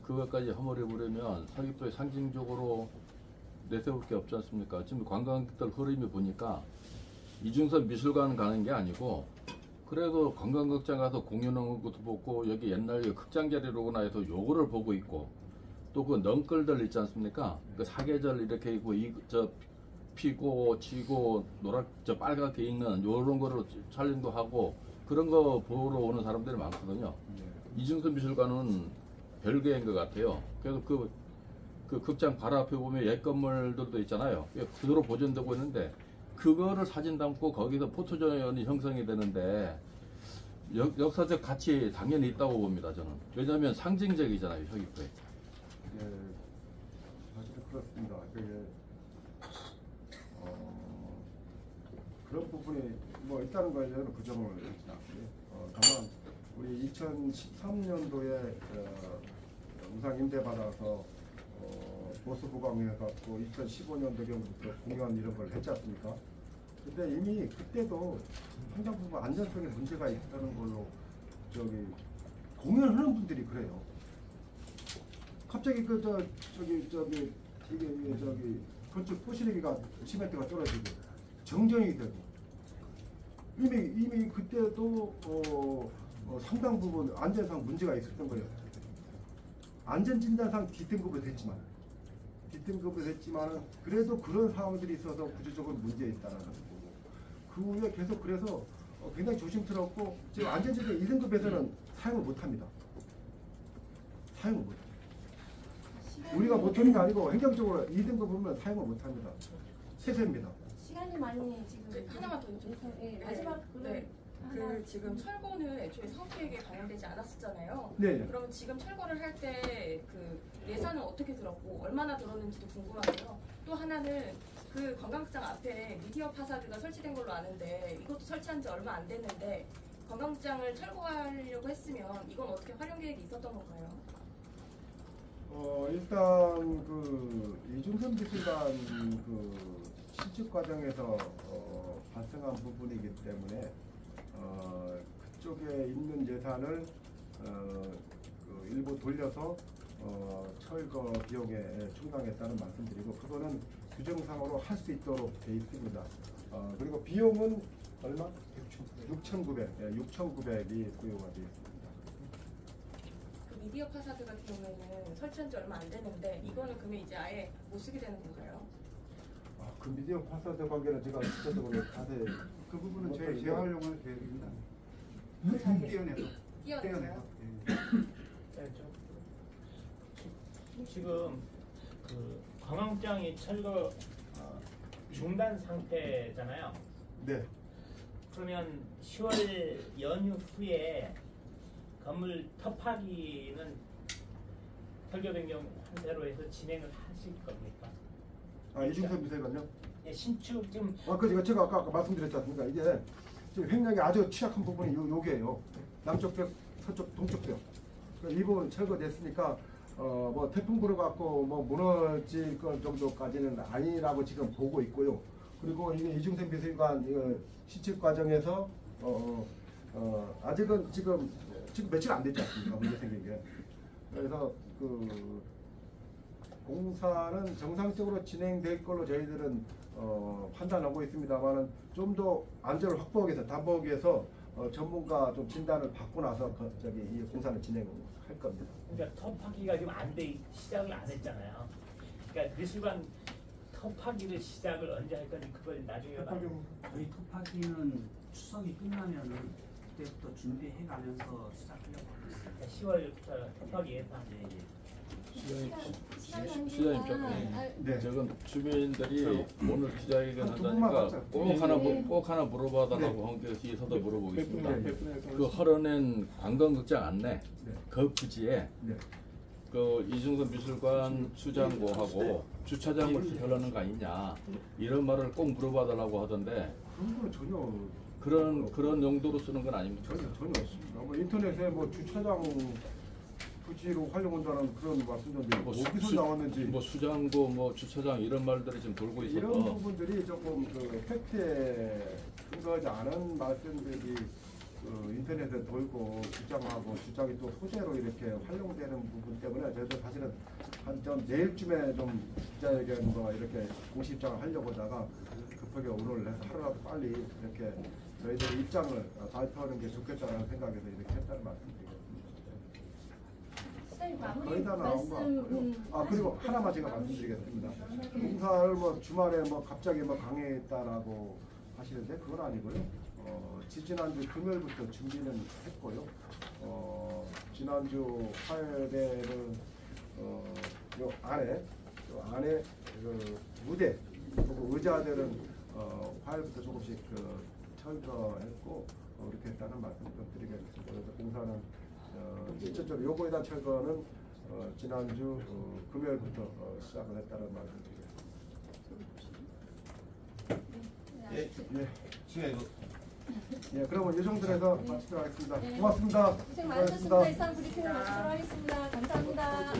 그것까지 허물어버리면 서귀포에 상징적으로 내세울 게 없지 않습니까? 지금 관광객들 흐름이 보니까 이중섭 미술관 가는 게 아니고 그래도 관광극장 가서 공연하는 것도 보고 여기 옛날 극장 자리로구나 해서 요거를 보고 있고 또 그 넝글들 있지 않습니까? 그 사계절 이렇게 있고 피고 지고 빨갛게 있는 요런 거를 촬영도 하고 그런 거 보러 오는 사람들이 많거든요. 이중섭 미술관은 별개인 것 같아요. 그래서 그 극장 바로 앞에 보면 옛 건물들도 있잖아요. 그대로 보존되고 있는데 그거를 사진 담고 거기서 포토전이 형성이 되는데 역사적 가치 당연히 있다고 봅니다. 저는. 왜냐하면 상징적이잖아요. 서귀포에. 예, 사실은 그렇습니다. 그런 부분이 뭐 있다는 거에 대해서는 부정을 하지 않고요. 다만 우리 2013년도에 우상 임대 받아서 보수 보강해 갖고 2015년도경부터 공연 이런 걸 했지 않습니까? 근데 이미 그때도 상당 부분 안전성에 문제가 있다는 걸로 공연하는 분들이 그래요. 갑자기 건축 부실기가 시멘트가 떨어지고 정전이 되고 이미 그때도 상당 부분 안전상 문제가 있었던 거예요. 안전진단상 D등급을 됐지만 그래도 그런 상황들이 있어서 구조적으로 문제 있다는 거고 그 후에 계속 그래서 굉장히 조심스럽고 지금 안전진단 2등급에서는 사용을 못합니다. 우리가 못하는 게 아니고 행정적으로 2등급 보면 사용을 못합니다. 폐쇄입니다. 시간이 많이 지금 하나만 더 여쭤볼게요. 네, 마지막 그 지금 철거는 애초에 사업계획에 반영되지 않았었잖아요. 네. 그러면 지금 철거를 할 때 그 예산은 어떻게 들었고 얼마나 들었는지도 궁금하고요. 또 하나는 그 관광극장 앞에 미디어 파사드가 설치된 걸로 아는데 이것도 설치한 지 얼마 안 됐는데 관광극장을 철거하려고 했으면 이건 어떻게 활용 계획이 있었던 건가요? 일단 그 이중선 미술관 그 신축 과정에서 발생한 부분이기 때문에 그쪽에 있는 예산을 그 일부 돌려서 철거 비용에 충당했다는 말씀드리고 그거는 규정상으로 할 수 있도록 돼 있습니다. 그리고 비용은 얼마? 6,900이 부여가 되어 있습니다. 그 미디어 파사드 같은 경우에는 설치한 지 얼마 안 됐는데 이거는 그러면 이제 아예 못 쓰게 되는 건가요? 그 미디어 파사드 관계는 제가 구체적으로 자세히 그 부분은 재활용할 계획입니다. 떼어내서. 지금 그 관광장이 철거 중단 상태잖아요. 네. 그러면 10월 연휴 후에 건물 터파기는 설계 변경 한대로 해서 진행을 하실 겁니까? 이중선 미술관요? 예, 신축 좀. 그거 제가 아까 말씀드렸지 않습니까? 이게 지금 횡령이 아주 취약한 부분이 요게요. 남쪽 벽, 서쪽, 동쪽 벽. 이 부분 철거됐으니까 뭐 태풍 불어갖고 뭐 무너질 것 정도까지는 아니라고 지금 보고 있고요. 그리고 이게 이중선 미술관 신축 과정에서 아직은 지금 며칠 안 됐지 않습니까? 문제 생긴 게. 그래서 그 공사는 정상적으로 진행될 걸로 저희들은 판단하고 있습니다만은 좀 더 안전을 확보하기 위해서 담보하기 위해서 전문가 좀 진단을 받고 나서 이 공사를 진행할 겁니다. 그러니까 터파기가 지금 시작을 안 했잖아요. 그러니까 미술관 터파기를 시작을 언제 할 건지 그걸 나중에 저희 터파기는 추석이 끝나면은 그때부터 준비해가면서 시작하려고 하고 있습니다. 10월부터 터파기 예산. 시장님 지금 주민들이 오늘 기자회견 한다니까 꼭 하나 물어봐달라고 한 게 있어서 물어보겠습니다. 그 허런엔 관광극장 안내 그 부지에 그 이중선 미술관 수장고하고 주차장을 수혈하는 거 아니냐 이런 말을 꼭 물어봐달라고 하던데 그런 전혀 그런 용도로 쓰는 건 아닙니까? 전혀 없습니다. 뭐 인터넷에 뭐 주차장 부지로 활용한다는 그런 말씀인데 어디서 나왔는지 뭐 수장고 뭐 주차장 이런 말들이 지금 돌고 있어서 이런 부분들이 조금 그 팩트에 근거하지 않은 말씀들이 인터넷에 돌고 주장이 또 소재로 이렇게 활용되는 부분 때문에 저희도 사실은 한 내일쯤에 좀 기자회견과 이렇게 공식 입장을 하려고 하다가 급하게 오늘 하루라도 빨리 이렇게 저희들의 입장을 발표하는 게 좋겠다는 생각에서 이렇게 했다는 말씀드리겠습니다. 거의 다 나온 거 같고요. 그리고 하나만 제가 말씀드리겠습니다. 공사를 뭐 주말에 뭐 갑자기 뭐 강행했다라고 하시는데 그건 아니고요. 지난주 금요일부터 준비는 했고요. 지난주 화요일에는 요 안에 그 무대 그리고 의자들은 화요일부터 조금씩 철거했고 이렇게 했다는 말씀 좀 드리겠습니다. 그래서 공사는 실질적으로 요거에 대한 철거는 지난주 금요일부터 시작을 했다는 말씀 드리겠습니다. 예, 그러면 이 정도로 해서 마치도록 하겠습니다. 고맙습니다. 고생 많으셨습니다. 이상 브리핑을 마치도록 하겠습니다. 감사합니다.